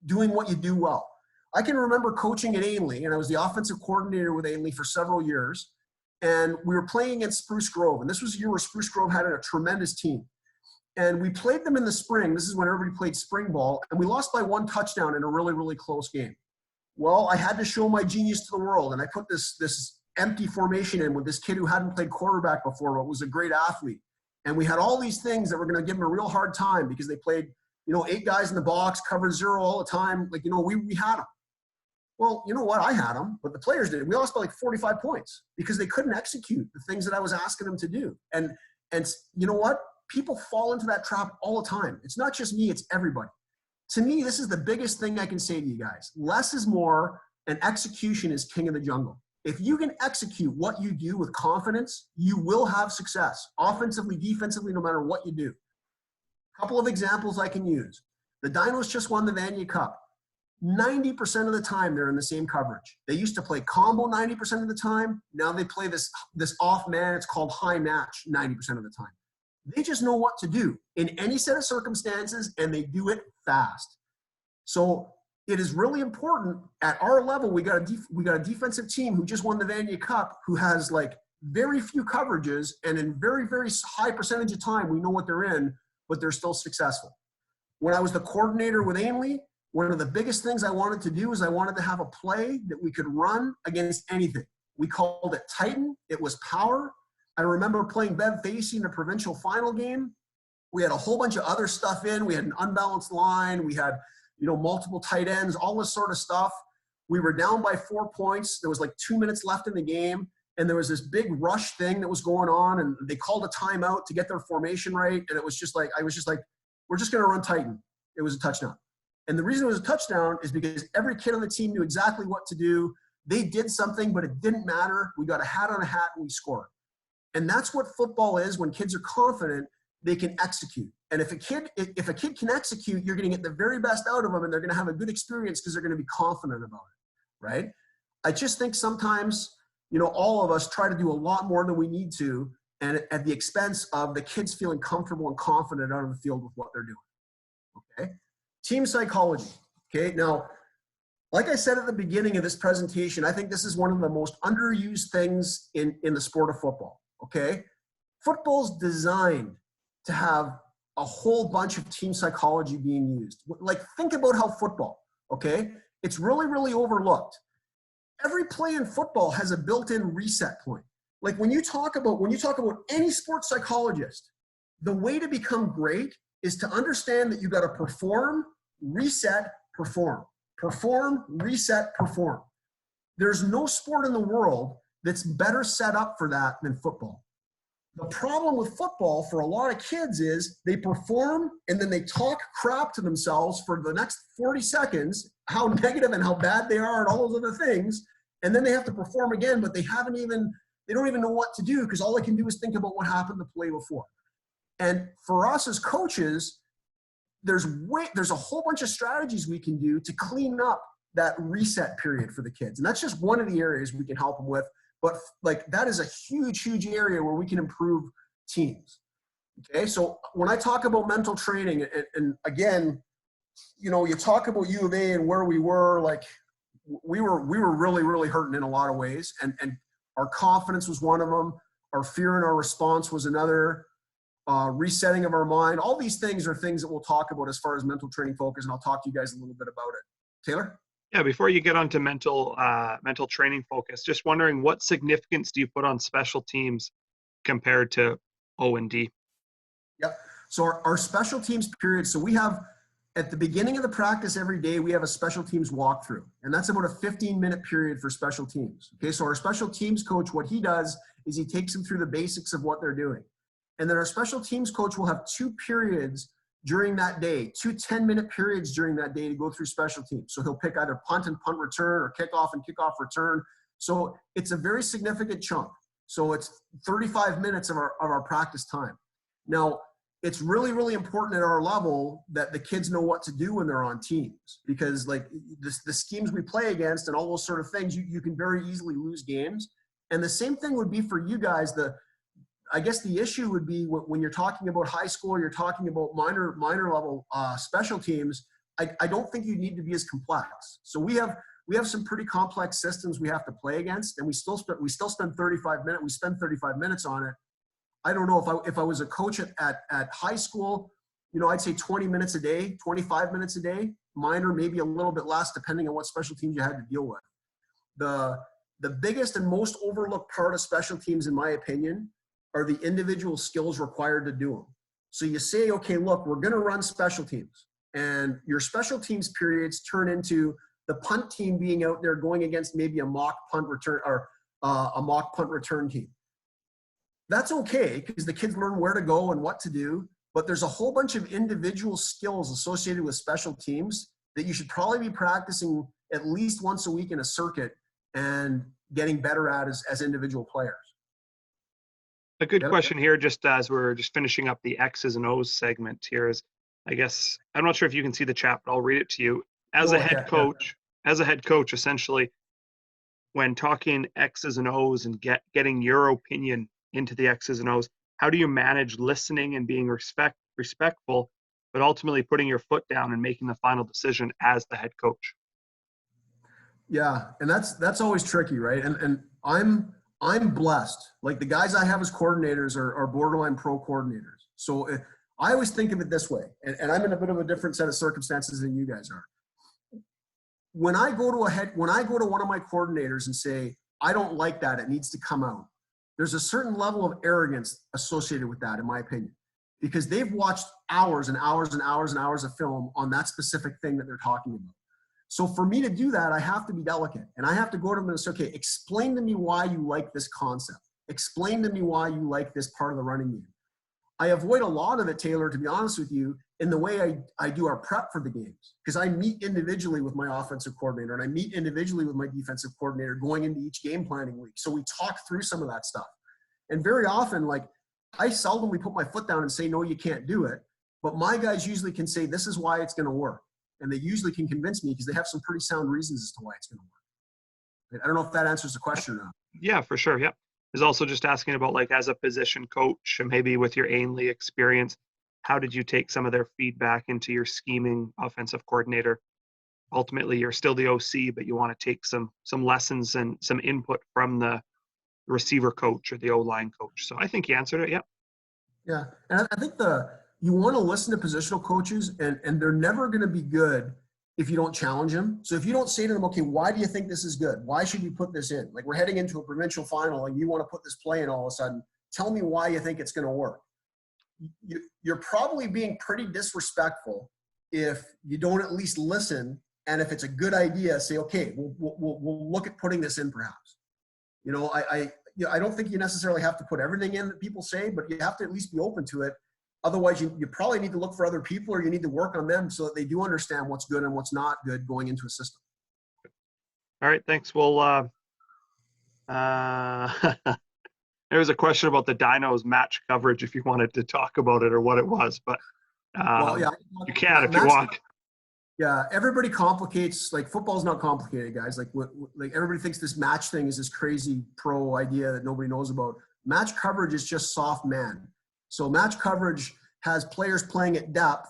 doing what you do well. I can remember coaching at Ainley, and I was the offensive coordinator with Ainley for several years, and we were playing against Spruce Grove, and this was a year where Spruce Grove had a tremendous team. And we played them in the spring. This is when everybody played spring ball, and we lost by 1 touchdown in a really, really close game. Well, I had to show my genius to the world, and I put this empty formation in with this kid who hadn't played quarterback before but was a great athlete. And we had all these things that were going to give him a real hard time because they played, 8 guys in the box, covered 0 all the time. Like, we had them. Well, you know what? I had them, but the players didn't. We lost by like 45 points because they couldn't execute the things that I was asking them to do. And you know what? People fall into that trap all the time. It's not just me, it's everybody. To me, this is the biggest thing I can say to you guys. Less is more, and execution is king of the jungle. If you can execute what you do with confidence, you will have success, offensively, defensively, no matter what you do. A couple of examples I can use. The Dinos just won the Vanier Cup. 90% of the time, they're in the same coverage. They used to play combo 90% of the time. Now they play this off man. It's called high match 90% of the time. They just know what to do in any set of circumstances, and they do it fast. So it is really important at our level. We got a defensive team who just won the Vanier Cup, who has like very few coverages, and in very, very high percentage of time, we know what they're in, but they're still successful. When I was the coordinator with Ainley, one of the biggest things I wanted to do is I wanted to have a play that we could run against anything. We called it Titan. It was power. I remember playing Bev Facey in a provincial final game. We had a whole bunch of other stuff in. We had an unbalanced line. We had, multiple tight ends, all this sort of stuff. We were down by 4 points. There was like 2 minutes left in the game. And there was this big rush thing that was going on. And they called a timeout to get their formation right. And it was just like, we're just going to run Titan. It was a touchdown. And the reason it was a touchdown is because every kid on the team knew exactly what to do. They did something, but it didn't matter. We got a hat on a hat and we scored. And that's what football is. When kids are confident, they can execute. And if a kid can execute, you're going to get the very best out of them, and they're going to have a good experience because they're going to be confident about it, right? I just think sometimes, all of us try to do a lot more than we need to, and at the expense of the kids feeling comfortable and confident out of the field with what they're doing, okay? Team psychology, okay? Now, like I said at the beginning of this presentation, I think this is one of the most underused things in the sport of football, okay? Football's designed to have a whole bunch of team psychology being used. Like, think about how football, okay? It's really, really overlooked. Every play in football has a built-in reset point. Like when you talk about any sports psychologist, the way to become great is to understand that you got to perform, reset, perform. Perform, reset, perform. There's no sport in the world that's better set up for that than football. The problem with football for a lot of kids is they perform and then they talk crap to themselves for the next 40 seconds, how negative and how bad they are and all those other things. And then they have to perform again, but they don't even know what to do because all they can do is think about what happened the play before. And for us as coaches, there's a whole bunch of strategies we can do to clean up that reset period for the kids. And that's just one of the areas we can help them with. But like that is a huge, huge area where we can improve teams. Okay, so when I talk about mental training, and again, you talk about U of A and where we were, like we were really, really hurting in a lot of ways. And our confidence was one of them. Our fear and our response was another. Resetting of our mind. All these things are things that we'll talk about as far as mental training focus, and I'll talk to you guys a little bit about it. Taylor? Yeah, before you get onto mental training focus, just wondering what significance do you put on special teams compared to O&D? Yep. So our special teams period, so we have, at the beginning of the practice every day, we have a special teams walkthrough, and that's about a 15-minute period for special teams. Okay, so our special teams coach, what he does is he takes them through the basics of what they're doing. And then our special teams coach will have 2 periods during that day, 2 10-minute periods during that day to go through special teams. So he'll pick either punt and punt return or kickoff and kickoff return. So it's a very significant chunk. So it's 35 minutes of our practice time. Now, it's really, really important at our level that the kids know what to do when they're on teams, because like the schemes we play against and all those sort of things, you can very easily lose games. And the same thing would be for you guys. I guess the issue would be when you're talking about high school, or you're talking about minor level special teams. I don't think you need to be as complex. So we have some pretty complex systems we have to play against, and we still spend 35 minutes. We spend 35 minutes on it. I don't know if I was a coach at high school, I'd say 20 minutes a day, 25 minutes a day. Minor, maybe a little bit less, depending on what special teams you had to deal with. The biggest and most overlooked part of special teams, in my opinion, are the individual skills required to do them. So you say, okay, look, we're going to run special teams, and your special teams periods turn into the punt team being out there going against maybe a mock punt return or a mock punt return team. That's okay, because the kids learn where to go and what to do, but there's a whole bunch of individual skills associated with special teams that you should probably be practicing at least once a week in a circuit and getting better at as individual players. A good question here, just as we're just finishing up the X's and O's segment here, is, I guess, I'm not sure if you can see the chat, but I'll read it to you. As a head coach, essentially, when talking X's and O's and getting your opinion into the X's and O's, how do you manage listening and being respectful, but ultimately putting your foot down and making the final decision as the head coach? Yeah, and that's always tricky, right? And I'm blessed. Like, the guys I have as coordinators are borderline pro coordinators. So I always think of it this way, and I'm in a bit of a different set of circumstances than you guys are. When I go to one of my coordinators and say, I don't like that, it needs to come out, there's a certain level of arrogance associated with that, in my opinion, because they've watched hours and hours and hours and hours of film on that specific thing that they're talking about. So for me to do that, I have to be delicate, and I have to go to them and say, okay, explain to me why you like this concept. Explain to me why you like this part of the running game. I avoid a lot of it, Taylor, to be honest with you, in the way I do our prep for the games, because I meet individually with my offensive coordinator and I meet individually with my defensive coordinator going into each game planning week. So we talk through some of that stuff. And very often, like, I seldomly put my foot down and say, no, you can't do it. But my guys usually can say, this is why it's going to work. And they usually can convince me because they have some pretty sound reasons as to why it's going to work. I don't know if that answers the question or not. Yeah, for sure. Yeah. Is also just asking about, like, as a position coach and maybe with your Ainley experience, how did you take some of their feedback into your scheming offensive coordinator? Ultimately, you're still the OC, but you want to take some lessons and some input from the receiver coach or the O-line coach. So I think you answered it. Yeah. Yeah. And I think you want to listen to positional coaches, and they're never going to be good if you don't challenge them. So if you don't say to them, okay, why do you think this is good? Why should you put this in? Like, we're heading into a provincial final and you want to put this play in all of a sudden. Tell me why you think it's going to work. You're probably being pretty disrespectful if you don't at least listen. And if it's a good idea, say, okay, we'll look at putting this in perhaps. I don't think you necessarily have to put everything in that people say, but you have to at least be open to it. Otherwise, you probably need to look for other people, or you need to work on them so that they do understand what's good and what's not good going into a system. All right, thanks. Well, there was a question about the Dinos match coverage, if you wanted to talk about it or what it was, but you can if you want. Yeah, everybody complicates. Like, football's not complicated, guys. Like everybody thinks this match thing is this crazy pro idea that nobody knows about. Match coverage is just soft man. So match coverage has players playing at depth,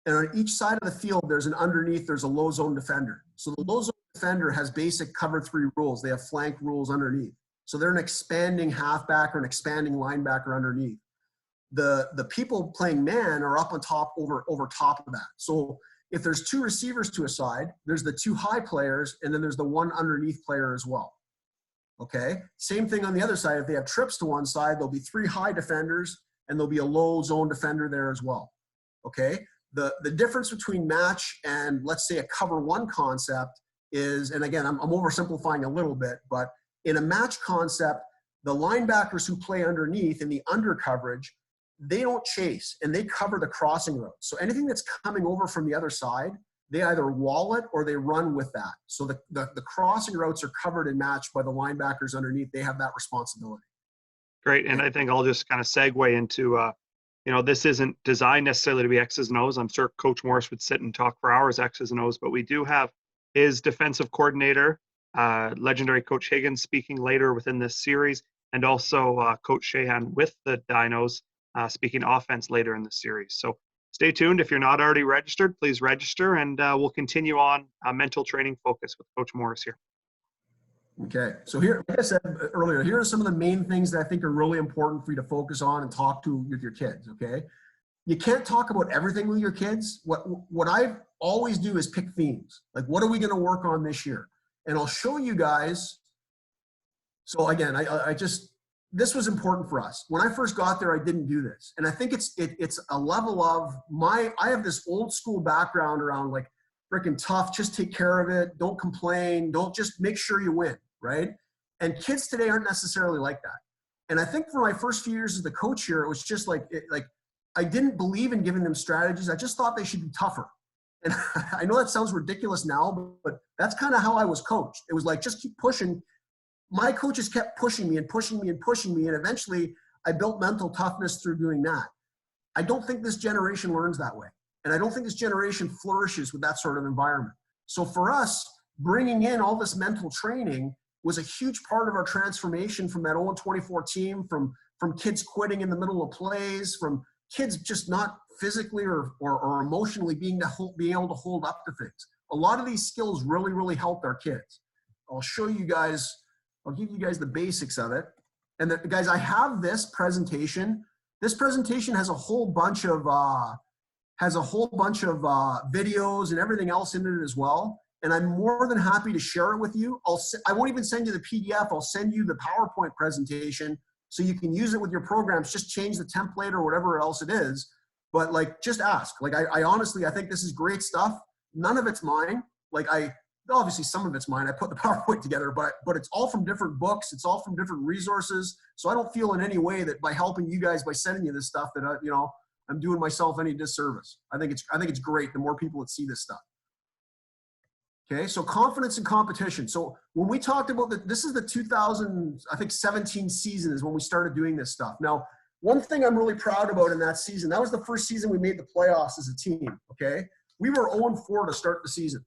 and on each side of the field, there's a low zone defender. So the low zone defender has basic cover 3 rules. They have flank rules underneath. So they're an expanding halfback or an expanding linebacker underneath. The people playing man are up on top over top of that. So if there's 2 receivers to a side, there's the 2 high players, and then there's the 1 underneath player as well. Okay? Same thing on the other side. If they have trips to one side, there'll be 3 high defenders, and there'll be a low zone defender there as well. Okay? The difference between match and, let's say, a cover 1 concept is, and again, I'm oversimplifying a little bit, but in a match concept, the linebackers who play underneath in the under coverage, they don't chase, and they cover the crossing route. So anything that's coming over from the other side, they either wall it or they run with that. So the crossing routes are covered and matched by the linebackers underneath. They have that responsibility. Great. And I think I'll just kind of segue into, this isn't designed necessarily to be X's and O's. I'm sure Coach Morris would sit and talk for hours X's and O's, but we do have his defensive coordinator, legendary Coach Higgins, speaking later within this series, and also Coach Shahan with the Dinos speaking offense later in the series. So stay tuned. If you're not already registered, please register, and we'll continue on mental training focus with Coach Morris here. Okay. So here, like I said earlier, here are some of the main things that I think are really important for you to focus on and talk to with your kids, okay? You can't talk about everything with your kids. What I always do is pick themes. Like, what are we going to work on this year? And I'll show you guys. So again, this was important for us. When I first got there, I didn't do this. And I think it's a level of I have this old school background around like freaking tough, just take care of it. Don't complain. Don't, just make sure you win. Right. And kids today aren't necessarily like that. And I think for my first few years as the coach here, it was just like I didn't believe in giving them strategies. I just thought they should be tougher. And I know that sounds ridiculous now, but that's kind of how I was coached. It was like, just keep pushing. My coaches kept pushing me and pushing me and pushing me. And eventually I built mental toughness through doing that. I don't think this generation learns that way. And I don't think this generation flourishes with that sort of environment. So for us, bringing in all this mental training was a huge part of our transformation from that 0-24 team, from kids quitting in the middle of plays, from kids just not physically or emotionally being able to hold up to things. A lot of these skills really, really helped our kids. I'll show you guys, I'll give you guys the basics of it. And guys, I have this presentation. This presentation has a whole bunch of videos and everything else in it as well. And I'm more than happy to share it with you. I won't even send you the PDF. I'll send you the PowerPoint presentation so you can use it with your programs. Just change the template or whatever else it is. But like, just ask. Like, I honestly, I think this is great stuff. None of it's mine. Like, obviously some of it's mine. I put the PowerPoint together, but it's all from different books. It's all from different resources. So I don't feel in any way that by helping you guys, by sending you this stuff, that I'm doing myself any disservice. I think it's great the more people that see this stuff. Okay, so confidence and competition. So when we talked about this is the 2017 season is when we started doing this stuff. Now, one thing I'm really proud about in that season, that was the first season we made the playoffs as a team, okay? We were 0-4 to start the season.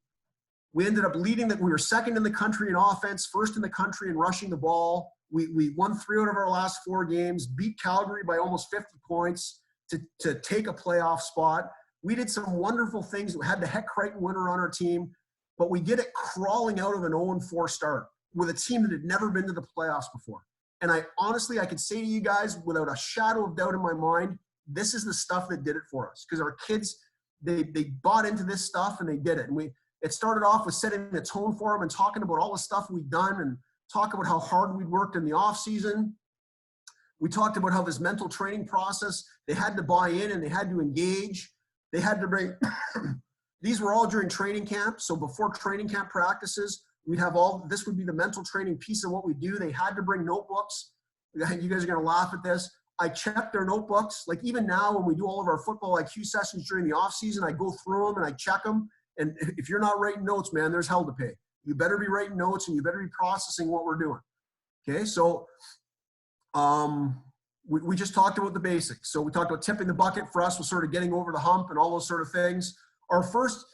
We ended up leading that. We were second in the country in offense, first in the country in rushing the ball. We won 3 out of our last 4 games, beat Calgary by almost 50 points to take a playoff spot. We did some wonderful things. We had the Heck Crichton winner on our team. But we did it crawling out of an 0-4 start with a team that had never been to the playoffs before. And I could say to you guys without a shadow of doubt in my mind, this is the stuff that did it for us. Because our kids, they bought into this stuff and they did it. And it started off with setting the tone for them and talking about all the stuff we'd done and talking about how hard we'd worked in the off season. We talked about how this mental training process, they had to buy in and they had to engage. They had to bring... These were all during training camp. So before training camp practices, we'd have this would be the mental training piece of what we do. They had to bring notebooks. You guys are going to laugh at this. I check their notebooks. Like even now when we do all of our football IQ sessions during the off season, I go through them and I check them. And if you're not writing notes, man, there's hell to pay. You better be writing notes and you better be processing what we're doing. Okay. So, we just talked about the basics. So we talked about tipping the bucket. For us was sort of getting over the hump and all those sort of things. Our first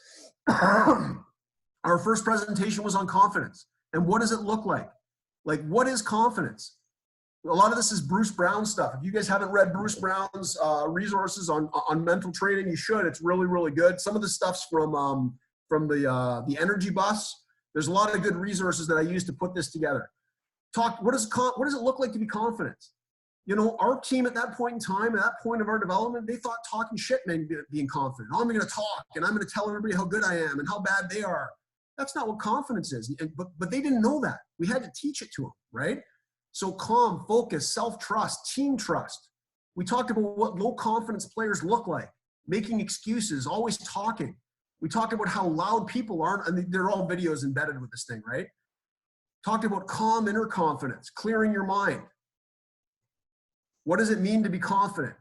presentation was on confidence. And what does it look like? Like, what is confidence? A lot of this is Bruce Brown stuff. If you guys haven't read Bruce Brown's resources on mental training, you should. It's really, really good. Some of the stuff's from the Energy Bus. There's a lot of good resources that I use to put this together. What does it look like to be confident? You know, our team at that point in time, at that point of our development, they thought talking shit meant being confident. Oh, I'm going to talk and I'm going to tell everybody how good I am and how bad they are. That's not what confidence is. But they didn't know that. We had to teach it to them, right? So calm, focus, self-trust, team trust. We talked about what low confidence players look like, making excuses, always talking. We talked about how loud people are. I mean, they're all videos embedded with this thing, right? Talked about calm inner confidence, clearing your mind. What does it mean to be confident?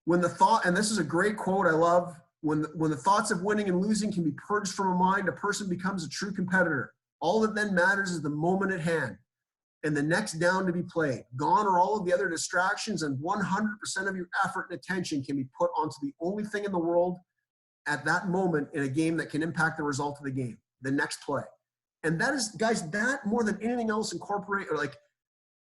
When the thought, and this is a great quote I love, when the thoughts of winning and losing can be purged from a mind, a person becomes a true competitor. All that then matters is the moment at hand and the next down to be played. Gone are all of the other distractions, and 100% of your effort and attention can be put onto the only thing in the world at that moment in a game that can impact the result of the game, the next play. And that is, guys, that more than anything else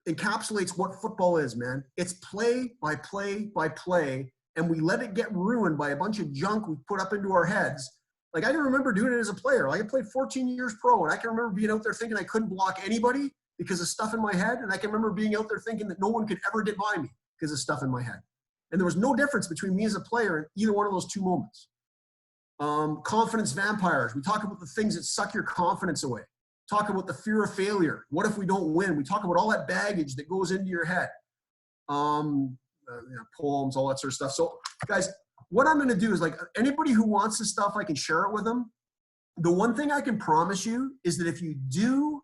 encapsulates what football is, man. It's play by play by play, and we let it get ruined by a bunch of junk we put up into our heads. Like, I can remember doing it as a player. Like, I played 14 years pro, and I can remember being out there thinking I couldn't block anybody because of stuff in my head, and I can remember being out there thinking that no one could ever get by me because of stuff in my head. And there was no difference between me as a player in either one of those two moments. Confidence vampires. We talk about the things that suck your confidence away. Talk about the fear of failure. What if we don't win? We talk about all that baggage that goes into your head. Poems, all that sort of stuff. So, guys, what I'm going to do is, like, anybody who wants this stuff, I can share it with them. The one thing I can promise you is that if you do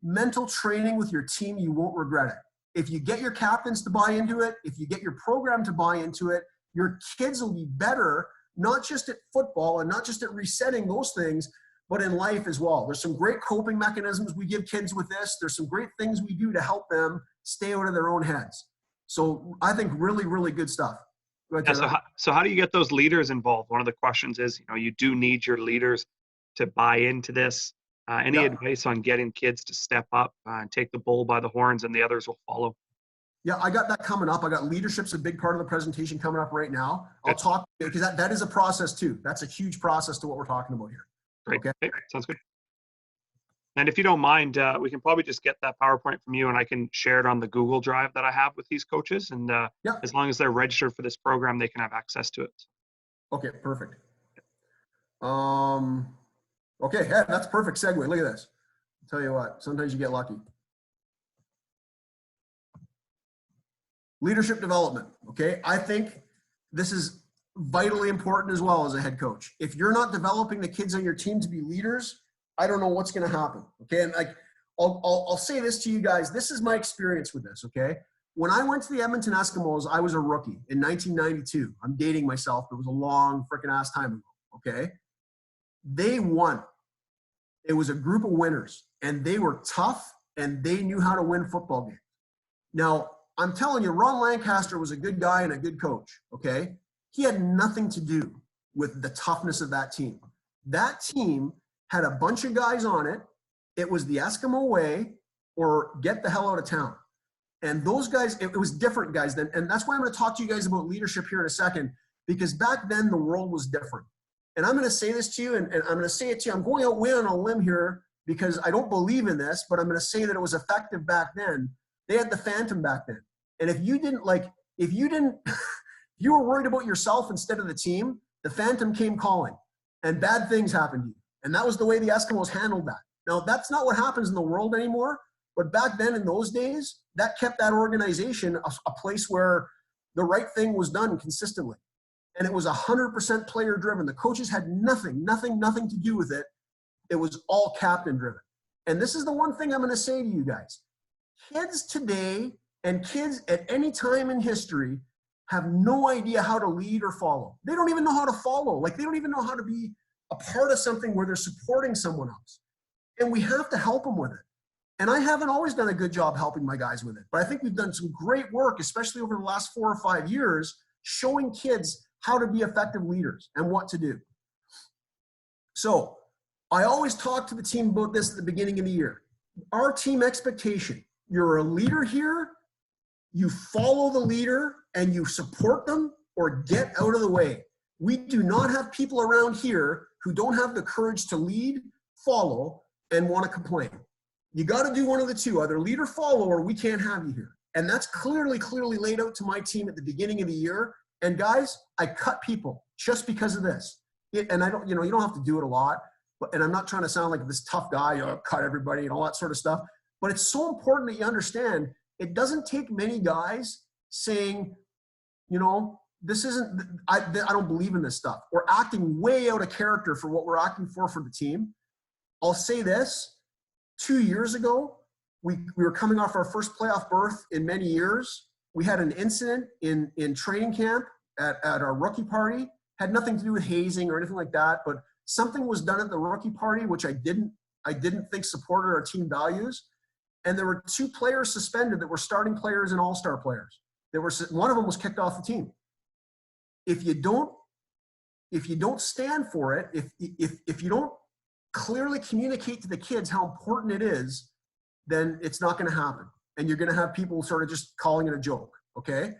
mental training with your team, you won't regret it. If you get your captains to buy into it, if you get your program to buy into it, your kids will be better, not just at football and not just at resetting those things, but in life as well. There's some great coping mechanisms we give kids with this. There's some great things we do to help them stay out of their own heads. So I think really, really good stuff. Go ahead, Yeah, so how do you get those leaders involved? One of the questions is, you do need your leaders to buy into this. Any advice on getting kids to step up and take the bull by the horns, and the others will follow? Yeah, I got that coming up. I got leadership's a big part of the presentation coming up right now. I'll talk, because that is a process too. That's a huge process to what we're talking about here. Great. Okay. Sounds good. And if you don't mind, we can probably just get that PowerPoint from you, and I can share it on the Google Drive that I have with these coaches. And as long as they're registered for this program, they can have access to it. Okay, perfect. Okay, yeah, that's perfect segue. Look at this. I'll tell you what, sometimes you get lucky. Leadership development, okay? I think this is vitally important as well as a head coach. If you're not developing the kids on your team to be leaders, I don't know what's going to happen, okay? And I'll say this to you guys. This is my experience with this, okay? When I went to the Edmonton Eskimos, I was a rookie in 1992. I'm dating myself. It was a long freaking ass time ago, okay? They won. It was a group of winners, and they were tough, and they knew how to win football games. Now, I'm telling you, Ron Lancaster was a good guy and a good coach, okay? He had nothing to do with the toughness of that team. That team had a bunch of guys on it. It was the Eskimo way or get the hell out of town. And those guys, it was different guys then. And that's why I'm going to talk to you guys about leadership here in a second, because back then the world was different. And I'm going to say this to you, and I'm going to say it to you. I'm going out way on a limb here because I don't believe in this, but I'm going to say that it was effective back then. They had the Phantom back then. And if you were worried about yourself instead of the team, the Phantom came calling and bad things happened to you. And that was the way the Eskimos handled that. Now, that's not what happens in the world anymore. But back then in those days, that kept that organization a place where the right thing was done consistently. And it was 100% player driven. The coaches had nothing to do with it. It was all captain driven. And this is the one thing I'm going to say to you guys. Kids today and kids at any time in history have no idea how to lead or follow. They don't even know how to follow. Like, they don't even know how to be a part of something where they're supporting someone else. And we have to help them with it. And I haven't always done a good job helping my guys with it. But I think we've done some great work, especially over the last 4 or 5 years, showing kids how to be effective leaders and what to do. So I always talk to the team about this at the beginning of the year. Our team expectation, you're a leader here, you follow the leader and you support them, or get out of the way. We do not have people around here who don't have the courage to lead, follow, and want to complain. You got to do one of the two, either lead or follow, or we can't have you here. And that's clearly laid out to my team at the beginning of the year. And guys, I cut people just because of this. And I don't, you don't have to do it a lot, and I'm not trying to sound like this tough guy, cut everybody and all that sort of stuff. But it's so important that you understand it doesn't take many guys saying, this isn't, I don't believe in this stuff, or acting way out of character for what we're acting for the team. I'll say this, 2 years ago, we were coming off our first playoff berth in many years. We had an incident in training camp at our rookie party. Had nothing to do with hazing or anything like that, but something was done at the rookie party, which I didn't think supported our team values. And there were 2 players suspended that were starting players and all-star players. One of them was kicked off the team. If you don't stand for it, if you don't clearly communicate to the kids how important it is, then it's not going to happen. And you're going to have people sort of just calling it a joke. Okay.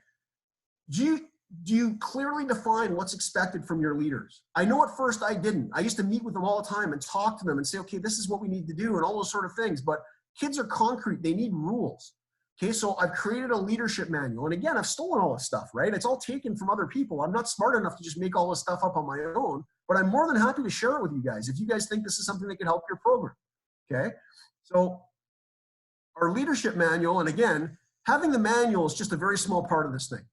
Do you clearly define what's expected from your leaders? I know at first I didn't. I used to meet with them all the time and talk to them and say, okay, this is what we need to do and all those sort of things. But kids are concrete. They need rules. Okay, so I've created a leadership manual. And again, I've stolen all this stuff, right? It's all taken from other people. I'm not smart enough to just make all this stuff up on my own, but I'm more than happy to share it with you guys if you guys think this is something that can help your program. Okay, so our leadership manual, and again, having the manual is just a very small part of this thing.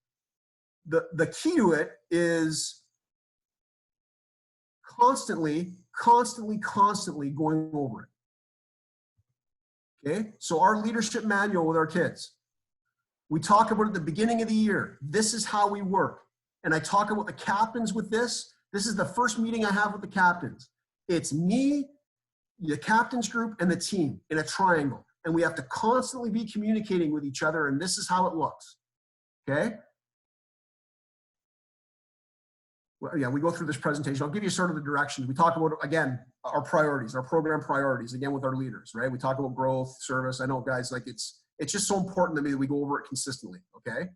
The key to it is constantly going over it. Okay, so our leadership manual with our kids, we talk about at the beginning of the year, this is how we work. And I talk about the captains with this. This is the first meeting I have with the captains. It's me, the captains group, and the team in a triangle. And we have to constantly be communicating with each other, and this is how it looks. Okay? Well, yeah, we go through this presentation. I'll give you sort of the directions. We talk about, again, our priorities, our program priorities, again, with our leaders, right? We talk about growth, service. I know, guys, like it's just so important to me that we go over it consistently, okay?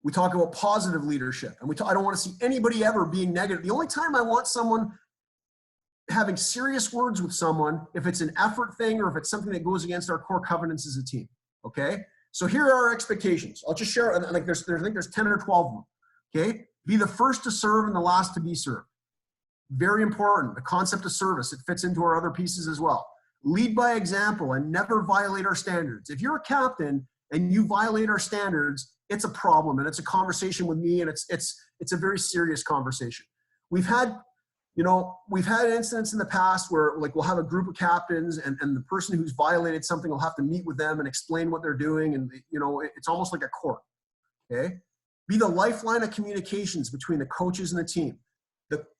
We talk about positive leadership, and I don't want to see anybody ever being negative. The only time I want someone having serious words with someone, if it's an effort thing or if it's something that goes against our core covenants as a team, okay? So here are our expectations. I'll just share, like I think there's 10 or 12 of them. Okay, be the first to serve and the last to be served. Very important. The concept of service, it fits into our other pieces as well. Lead by example and never violate our standards. If you're a captain and you violate our standards, it's a problem, and it's a conversation with me, and it's a very serious conversation. We've had incidents in the past where, like, we'll have a group of captains and the person who's violated something will have to meet with them and explain what they're doing, and it's almost like a court. Okay. Be the lifeline of communications between the coaches and the team.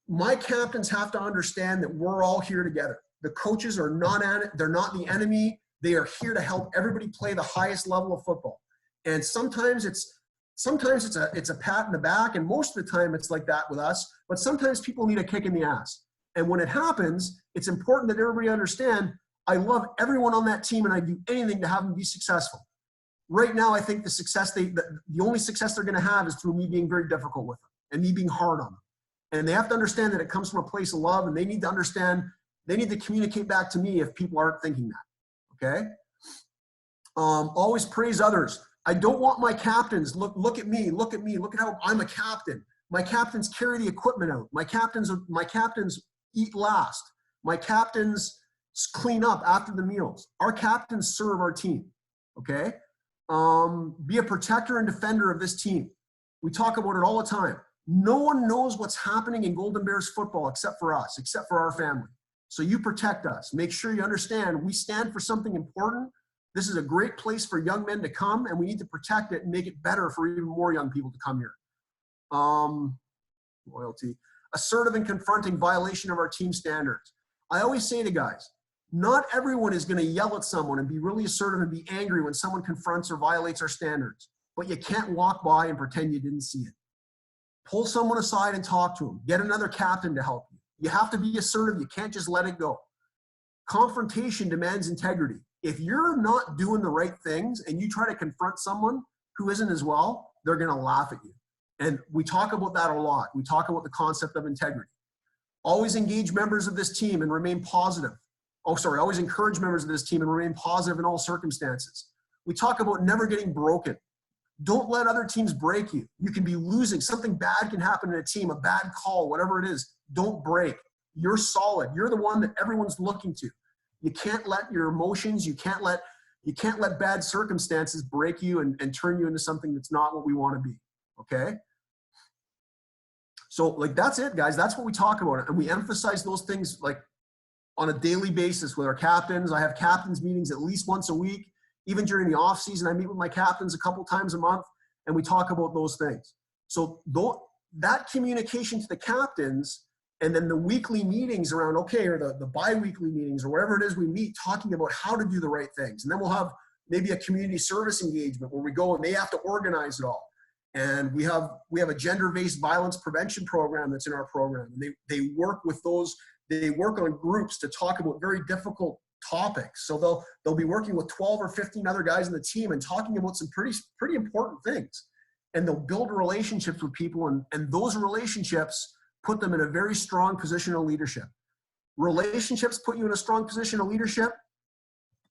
My captains have to understand that we're all here together. The coaches are they're not the enemy. They are here to help everybody play the highest level of football. And sometimes it's a pat in the back, and most of the time it's like that with us, but sometimes people need a kick in the ass. And when it happens, it's important that everybody understand, I love everyone on that team and I do anything to have them be successful. Right now, I think the only success they're going to have is through me being very difficult with them and me being hard on them. And they have to understand that it comes from a place of love, and they need to understand, they need to communicate back to me if people aren't thinking that, okay? Always praise others. I don't want my captains, look at me, look at how I'm a captain. My captains carry the equipment out. My captains eat last. My captains clean up after the meals. Our captains serve our team, okay? Be a protector and defender of this team. We talk about it all the time. No one knows what's happening in Golden Bears football except for us, except for our family. So you protect us. Make sure you understand we stand for something important. This is a great place for young men to come, and we need to protect it and make it better for even more young people to come here. Loyalty. Assertive and confronting violation of our team standards. I always say to guys, not everyone is going to yell at someone and be really assertive and be angry when someone confronts or violates our standards, but you can't walk by and pretend you didn't see it. Pull someone aside and talk to them. Get another captain to help you. You have to be assertive. You can't just let it go. Confrontation demands integrity. If you're not doing the right things and you try to confront someone who isn't as well, they're going to laugh at you. And we talk about that a lot. We talk about the concept of integrity. Always engage members of this team and remain positive. Oh, sorry, always encourage members of this team and remain positive in all circumstances. We talk about never getting broken. Don't let other teams break you. You can be losing. Something bad can happen in a team, a bad call, whatever it is. Don't break. You're solid. You're the one that everyone's looking to. You can't let your emotions, you can't let bad circumstances break you and turn you into something that's not what we want to be. Okay? So like that's it, guys. That's what we talk about. And we emphasize those things like on a daily basis with our captains. I have captains meetings at least once a week. Even during the off season, I meet with my captains a couple times a month and we talk about those things. So that communication to the captains and then the weekly meetings around, okay, or the bi-weekly meetings or whatever it is we meet talking about how to do the right things. And then we'll have maybe a community service engagement where we go and they have to organize it all. And we have a gender-based violence prevention program that's in our program. And they work with they work on groups to talk about very difficult topics. So they'll be working with 12 or 15 other guys in the team and talking about some pretty important things. And they'll build relationships with people and those relationships put them in a very strong position of leadership. Relationships put you in a strong position of leadership,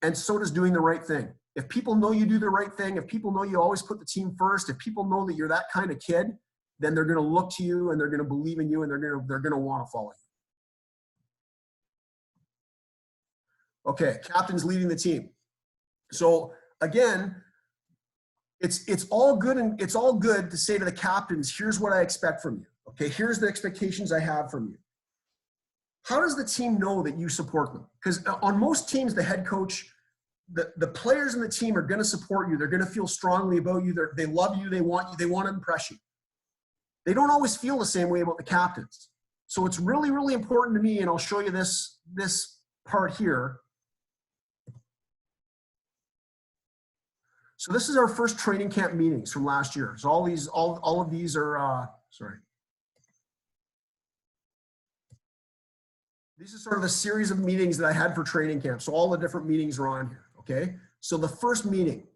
and so does doing the right thing. If people know you do the right thing, if people know you always put the team first, if people know that you're that kind of kid, then they're going to look to you and they're going to believe in you and they're going to want to follow you. Okay, captains leading the team. So again, it's all good and it's all good to say to the captains, here's what I expect from you. Okay, here's the expectations I have from you. How does the team know that you support them? Because on most teams, the head coach, the players in the team are going to support you. They're going to feel strongly about you. They love you. They want you. They want to impress you. They don't always feel the same way about the captains. So it's really, really important to me, and I'll show you this part here. So this is our first training camp meetings from last year. So all of these are, sorry. These are sort of a series of meetings that I had for training camp. So all the different meetings are on here, okay? So the first meeting,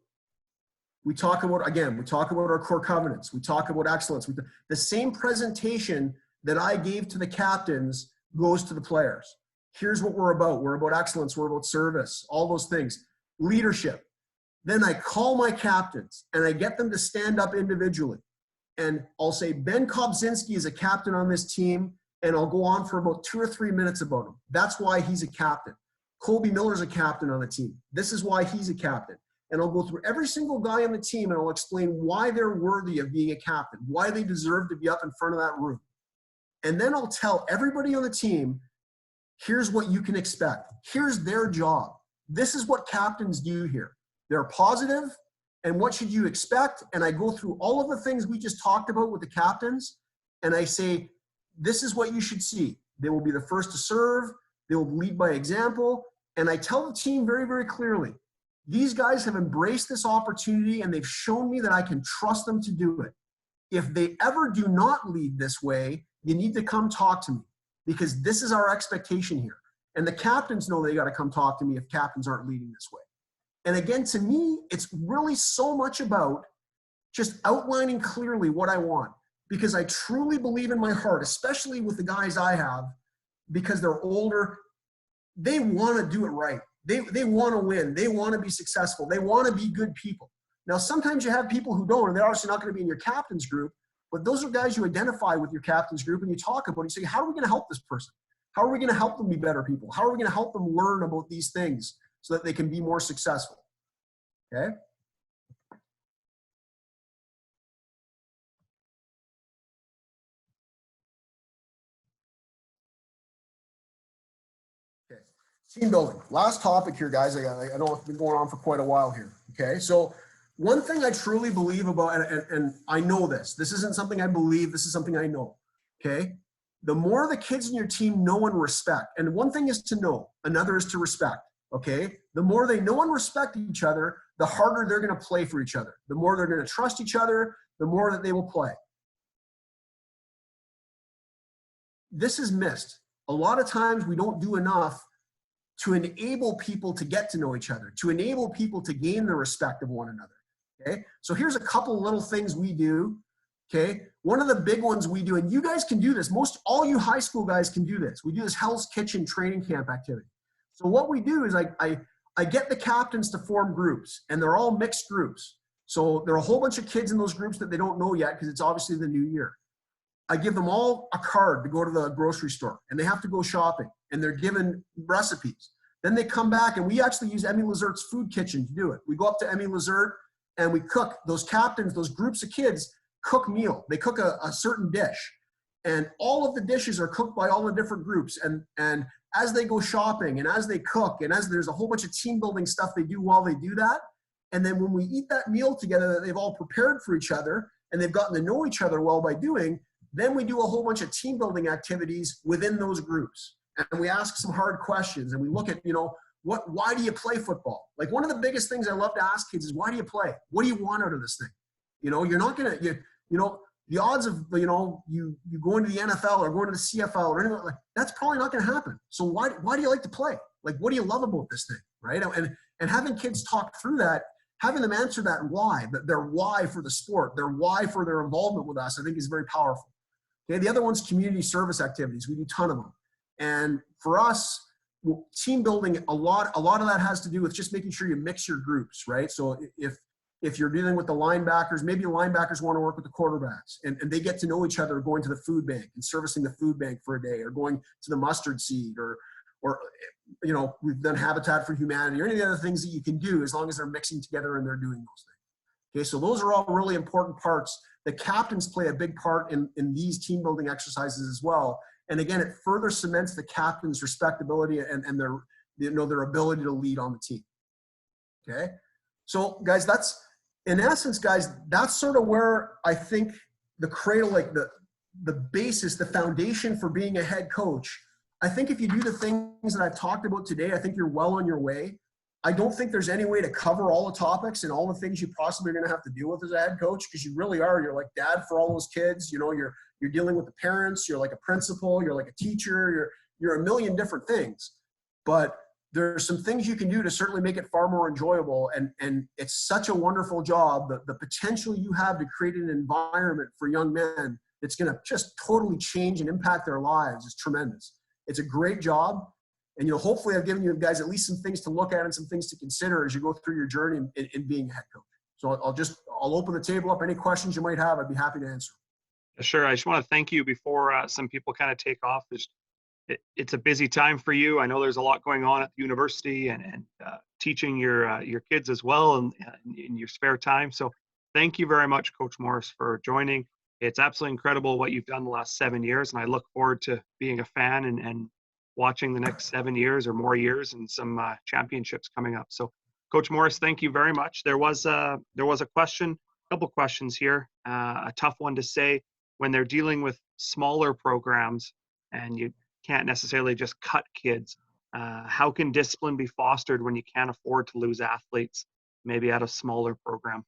we talk about our core covenants. We talk about excellence. The same presentation that I gave to the captains goes to the players. Here's what we're about. We're about excellence. We're about service, all those things. Leadership. Then I call my captains and I get them to stand up individually. And I'll say, Ben Kobzinski is a captain on this team. And I'll go on for about 2 or 3 minutes about him. That's why he's a captain. Colby Miller's a captain on the team. This is why he's a captain. And I'll go through every single guy on the team and I'll explain why they're worthy of being a captain, why they deserve to be up in front of that room. And then I'll tell everybody on the team, here's what you can expect. Here's their job. This is what captains do here. They're positive, and what should you expect? And I go through all of the things we just talked about with the captains, and I say, this is what you should see. They will be the first to serve. They will lead by example. And I tell the team very, very clearly, these guys have embraced this opportunity and they've shown me that I can trust them to do it. If they ever do not lead this way, you need to come talk to me because this is our expectation here. And the captains know they got to come talk to me if captains aren't leading this way. And again, to me, it's really so much about just outlining clearly what I want. Because I truly believe in my heart, especially with the guys I have, because they're older, they want to do it right. They want to win. They want to be successful. They want to be good people. Now, sometimes you have people who don't, and they're obviously not going to be in your captain's group, but those are guys you identify with your captain's group and you talk about it. You say, how are we going to help this person? How are we going to help them be better people? How are we going to help them learn about these things so that they can be more successful? Okay? Team building. Last topic here, guys. I know it's been going on for quite a while here. Okay, so one thing I truly believe about, and I know this isn't something I believe, this is something I know. Okay, the more the kids in your team know and respect, and one thing is to know, another is to respect. Okay, the more they know and respect each other, the harder they're going to play for each other. The more they're going to trust each other, the more that they will play. This is missed. A lot of times we don't do enough to enable people to get to know each other, to enable people to gain the respect of one another, okay? So here's a couple little things we do, okay? one of the big ones we do, and you guys can do this, all you high school guys can do this. We do this Hell's Kitchen training camp activity. So what we do is I get the captains to form groups, and they're all mixed groups. So there are a whole bunch of kids in those groups that they don't know yet because it's obviously the new year. I give them all a card to go to the grocery store, and they have to go shopping, and they're given recipes. Then they come back, and we actually use Emmy Lazert's food kitchen to do it. We go up to Emmy Lazert, and we cook. Those captains, those groups of kids, cook meal. They cook a certain dish, and all of the dishes are cooked by all the different groups. And as they go shopping, and as they cook, and as there's a whole bunch of team building stuff they do while they do that. And then when we eat that meal together that they've all prepared for each other, and they've gotten to know each other well by doing, then we do a whole bunch of team building activities within those groups. And we ask some hard questions, and we look at, why do you play football? Like, one of the biggest things I love to ask kids is, why do you play? What do you want out of this thing? You're not going to, the odds of, you going to the NFL or going to the CFL or anything like that's probably not going to happen. So why do you like to play? Like, what do you love about this thing? Right. And having kids talk through that, having them answer that why, their why for the sport, their why for their involvement with us, I think is very powerful. Okay. The other one's community service activities. We do a ton of them. And for us, team building, a lot of that has to do with just making sure you mix your groups, right? So if you're dealing with the linebackers, maybe the linebackers want to work with the quarterbacks, and they get to know each other going to the food bank and servicing the food bank for a day, or going to the mustard seed, or we've done Habitat for Humanity, or any of the other things that you can do as long as they're mixing together and they're doing those things. Okay, so those are all really important parts. The captains play a big part in these team building exercises as well. And again, it further cements the captain's respectability and their ability to lead on the team. Okay, so guys, that's in essence, guys, that's sort of where I think the cradle, like the basis, the foundation for being a head coach. I think if you do the things that I've talked about today, I think you're well on your way. I don't think there's any way to cover all the topics and all the things you possibly are going to have to deal with as a head coach, because you really are. You're like dad for all those kids. You're dealing with the parents. You're like a principal. You're like a teacher. You're a million different things. But there's some things you can do to certainly make it far more enjoyable. And it's such a wonderful job. The potential you have to create an environment for young men that's going to just totally change and impact their lives is tremendous. It's a great job. And, hopefully I've given you guys at least some things to look at and some things to consider as you go through your journey in being a head coach. So I'll open the table up. Any questions you might have, I'd be happy to answer. Sure. I just want to thank you before some people kind of take off. It's a busy time for you. I know there's a lot going on at the university and teaching your kids as well in your spare time. So thank you very much, Coach Morris, for joining. It's absolutely incredible what you've done the last 7 years, and I look forward to being a fan and watching the next 7 years or more years and some championships coming up. So, Coach Morris, thank you very much. There was a question, a couple questions here. A tough one to say, when they're dealing with smaller programs and you can't necessarily just cut kids, how can discipline be fostered when you can't afford to lose athletes, maybe at a smaller program?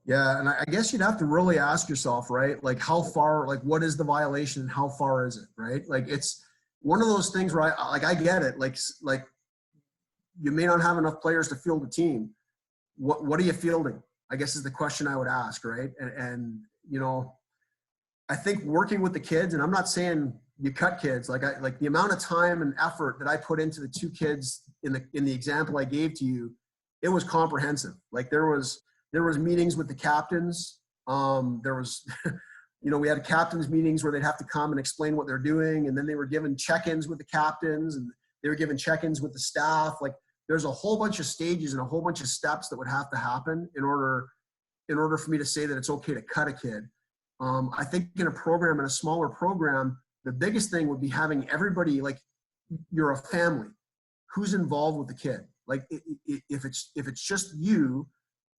Yeah, and I guess you'd have to really ask yourself, right? Like, how far, like, what is the violation and how far is it, right? Like, it's one of those things where I get it. Like you may not have enough players to field a team. What are you fielding? I guess is the question I would ask, right? And I think working with the kids, and I'm not saying you cut kids, like the amount of time and effort that I put into the two kids in the example I gave to you, it was comprehensive. Like there was meetings with the captains. There was, we had captains meetings where they'd have to come and explain what they're doing. And then they were given check-ins with the captains, and they were given check-ins with the staff. Like there's a whole bunch of stages and a whole bunch of steps that would have to happen in order for me to say that it's okay to cut a kid. I think in a smaller program, the biggest thing would be having everybody, like, you're a family. Who's involved with the kid? Like if it's just you,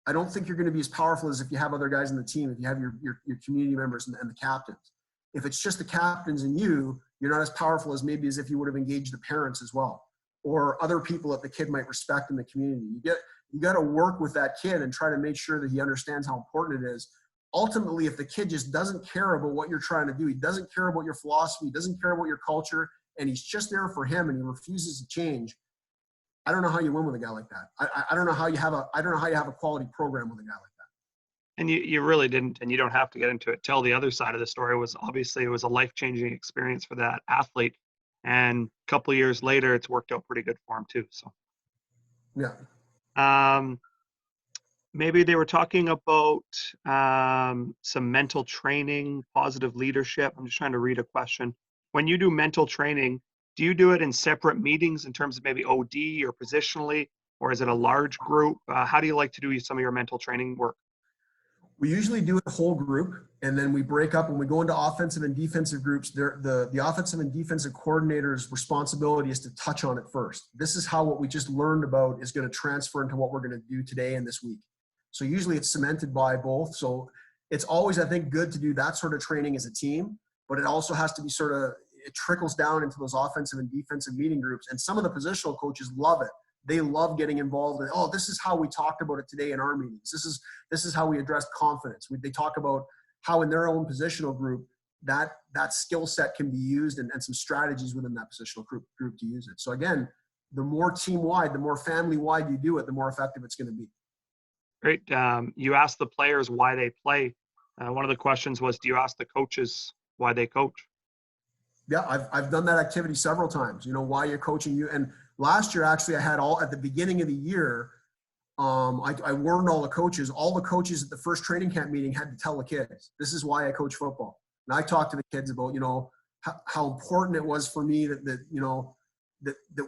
I don't think you're going to be as powerful as if you have other guys in the team, if you have your community members and the captains. If it's just the captains and you're not as powerful as maybe as if you would have engaged the parents as well, or other people that the kid might respect in the community. You got to work with that kid and try to make sure that he understands how important it is. Ultimately, if the kid just doesn't care about what you're trying to do, he doesn't care about your philosophy, he doesn't care about your culture, and he's just there for him and he refuses to change, I don't know how you win with a guy like that. I don't know how you have a quality program with a guy like that. And you really didn't, and you don't have to get into it. Tell the other side of the story. Was obviously it was a life-changing experience for that athlete, and a couple of years later, it's worked out pretty good for him too. So, Yeah. um, maybe they were talking about some mental training, positive leadership. I'm just trying to read a question. When you do mental training, do you do it in separate meetings in terms of maybe OD or positionally, or is it a large group? How do you like to do some of your mental training work? We usually do it whole group, and then we break up when we go into offensive and defensive groups. The offensive and defensive coordinator's responsibility is to touch on it first. This is how what we just learned about is going to transfer into what we're going to do today and this week. So usually it's cemented by both. So it's always, I think, good to do that sort of training as a team, but it also has to be sort of, it trickles down into those offensive and defensive meeting groups. And some of the positional coaches love it. They love getting involved in, oh, this is how we talked about it today in our meetings. This is how we addressed confidence. They talk about how in their own positional group that skill set can be used, and some strategies within that positional group to use it. So again, the more team-wide, the more family-wide you do it, the more effective it's going to be. Great. You asked the players why they play. One of the questions was, do you ask the coaches why they coach? Yeah, I've done that activity several times. You know, why you're coaching you. And last year, actually, I had at the beginning of the year, I warned all the coaches. All the coaches at the first training camp meeting had to tell the kids, this is why I coach football. And I talked to the kids about, you know, how important it was for me that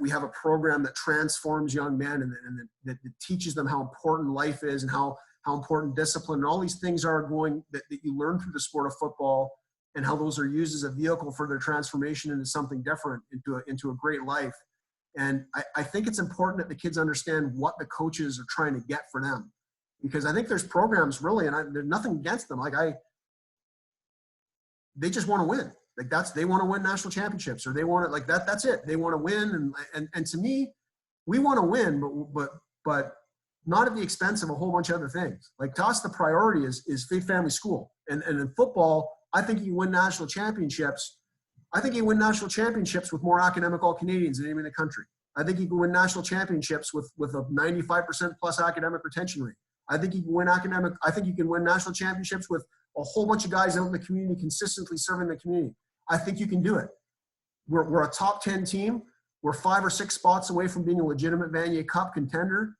we have a program that transforms young men and that teaches them how important life is and how important discipline and all these things are that you learn through the sport of football, and how those are used as a vehicle for their transformation into something different, into a great life. And I think it's important that the kids understand what the coaches are trying to get for them, because I think there's programs really, and there's nothing against them. They just want to win. They want to win national championships, or they want to that's it. They want to win. And to me, we want to win, but not at the expense of a whole bunch of other things. Like, to us, the priority is faith, family, school. And in football, I think you win national championships. I think you win national championships with more academic All-Canadians than anyone in the country. I think you can win national championships with a 95% plus academic retention rate. I think you can win national championships with a whole bunch of guys out in the community consistently serving the community. I think you can do it. We're a top 10 team. We're 5 or 6 spots away from being a legitimate Vanier Cup contender.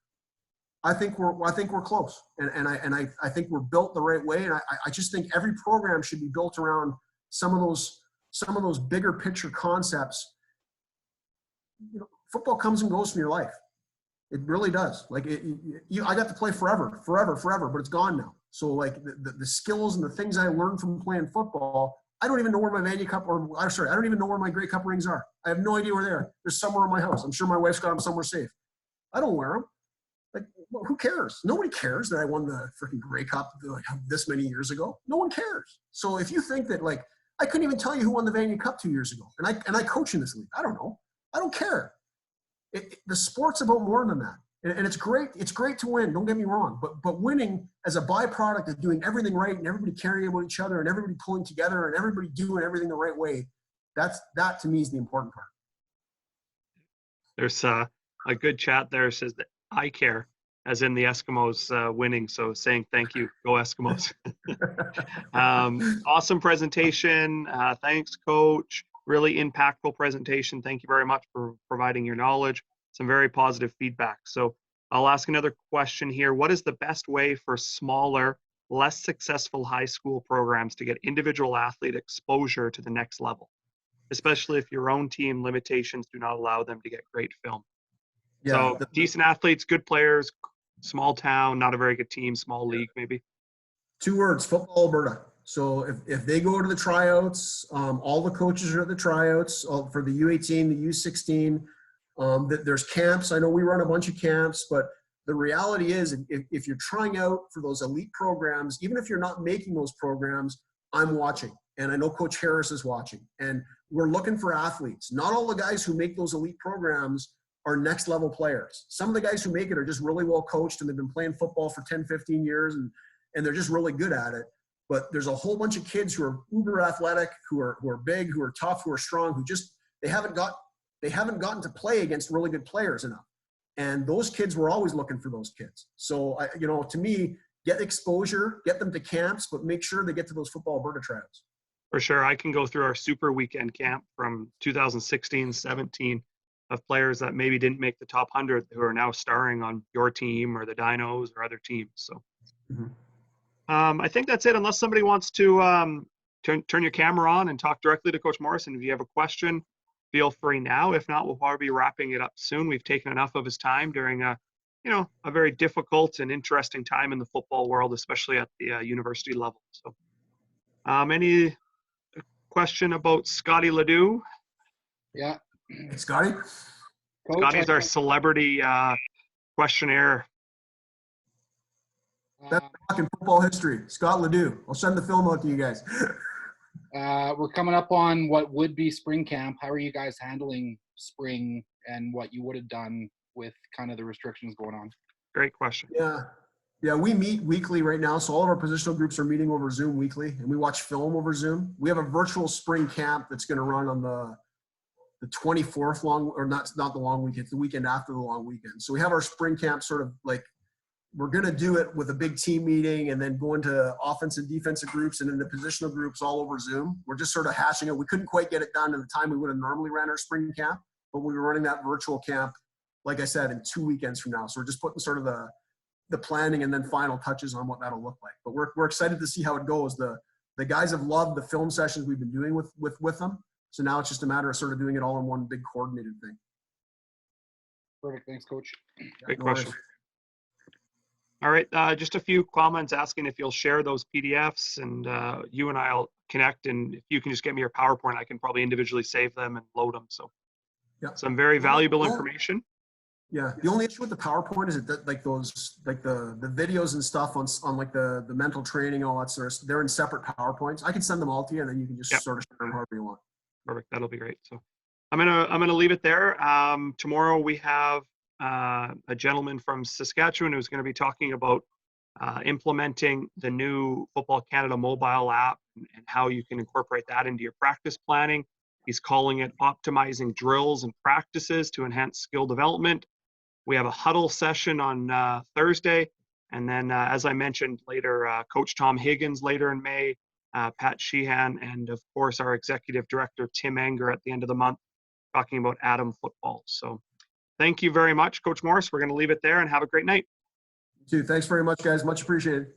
I think we're close, and I think we're built the right way. And I just think every program should be built around some of those bigger picture concepts. You know, football comes and goes from your life. It really does. Like, I got to play forever, but it's gone now. So like the skills and the things I learned from playing football, I don't even know where my Vanier Cup I don't even know where my Grey Cup rings are. I have no idea where they are. They're somewhere in my house. I'm sure my wife's got them somewhere safe. I don't wear them. Like, well, who cares? Nobody cares that I won the freaking Grey Cup like this many years ago. No one cares. So if you think that, like, I couldn't even tell you who won the Vanier Cup 2 years ago, and I coach in this league. I don't know. I don't care. The sport's about more than that, and it's great. It's great to win. Don't get me wrong, but winning as a byproduct of doing everything right and everybody caring about each other and everybody pulling together and everybody doing everything the right way, that to me is the important part. There's a good chat there says that I care, as in the Eskimos winning. So saying thank you, go Eskimos. Awesome presentation. Thanks, Coach. Really impactful presentation. Thank you very much for providing your knowledge. Some very positive feedback. So I'll ask another question here. What is the best way for smaller, less successful high school programs to get individual athlete exposure to the next level, especially if your own team limitations do not allow them to get great film? Yeah, so decent athletes, good players, small town, not a very good team, small league maybe. 2 words: football Alberta. So if they go to the tryouts, all the coaches are at the tryouts for the U18, the U16. There's camps. I know we run a bunch of camps, but the reality is, if you're trying out for those elite programs, even if you're not making those programs, I'm watching. And I know Coach Harris is watching. And we're looking for athletes. Not all the guys who make those elite programs are next level players. Some of the guys who make it are just really well coached and they've been playing football for 10, 15 years and they're just really good at it. But there's a whole bunch of kids who are uber athletic, who are big, who are tough, who are strong, who just they haven't gotten to play against really good players enough. And those kids, we're always looking for those kids. So to me, get exposure, get them to camps, but make sure they get to those Football Alberta tryouts. For sure. I can go through our super weekend camp from 2016, 17 of players that maybe didn't make the top 100 who are now starring on your team or the Dinos or other teams. So I think that's it, unless somebody wants to turn your camera on and talk directly to Coach Morrison. If you have a question, feel free now. If not, we'll probably be wrapping it up soon. We've taken enough of his time during a very difficult and interesting time in the football world, especially at the university level. So any question about Scotty Ledoux? Yeah. Scotty? Coach, Scotty's our celebrity questionnaire. That's talking football history. Scott Ledoux. I'll send the film out to you guys. we're coming up on what would be spring camp. How are you guys handling spring and what you would have done with kind of the restrictions going on? Great question. Yeah, we meet weekly right now. So all of our positional groups are meeting over Zoom weekly, and we watch film over Zoom. We have a virtual spring camp that's going to run on the 24th not the long weekend, it's the weekend after the long weekend. So we have our spring camp sort of like, we're going to do it with a big team meeting and then go into offensive, defensive groups and then the positional groups all over Zoom. We're just sort of hashing it. We couldn't quite get it done in the time we would have normally ran our spring camp, but we were running that virtual camp, like I said, in 2 weekends from now. So we're just putting sort of the planning and then final touches on what that'll look like. But we're excited to see how it goes. The guys have loved the film sessions we've been doing with them. So now it's just a matter of sort of doing it all in one big coordinated thing. Perfect. Thanks, Coach. Great question. All right, just a few comments asking if you'll share those PDFs, and you and I'll connect, and if you can just get me your PowerPoint, I can probably individually save them and load them. So some very valuable information. Yeah, the only issue with the PowerPoint is that like the videos and stuff on like the mental training, all that sort of stuff, they're in separate PowerPoints. I can send them all to you, and then you can just sort of share them however you want. Perfect, that'll be great. So I'm gonna leave it there. Tomorrow we have a gentleman from Saskatchewan who's going to be talking about implementing the new Football Canada mobile app and how you can incorporate that into your practice planning. He's calling it optimizing drills and practices to enhance skill development. We have a huddle session on Thursday. And then, as I mentioned later, Coach Tom Higgins later in May, Pat Sheehan, and of course, our executive director, Tim Anger, at the end of the month, talking about Adam football. So thank you very much, Coach Morris. We're going to leave it there and have a great night. You too. Thanks very much, guys. Much appreciated.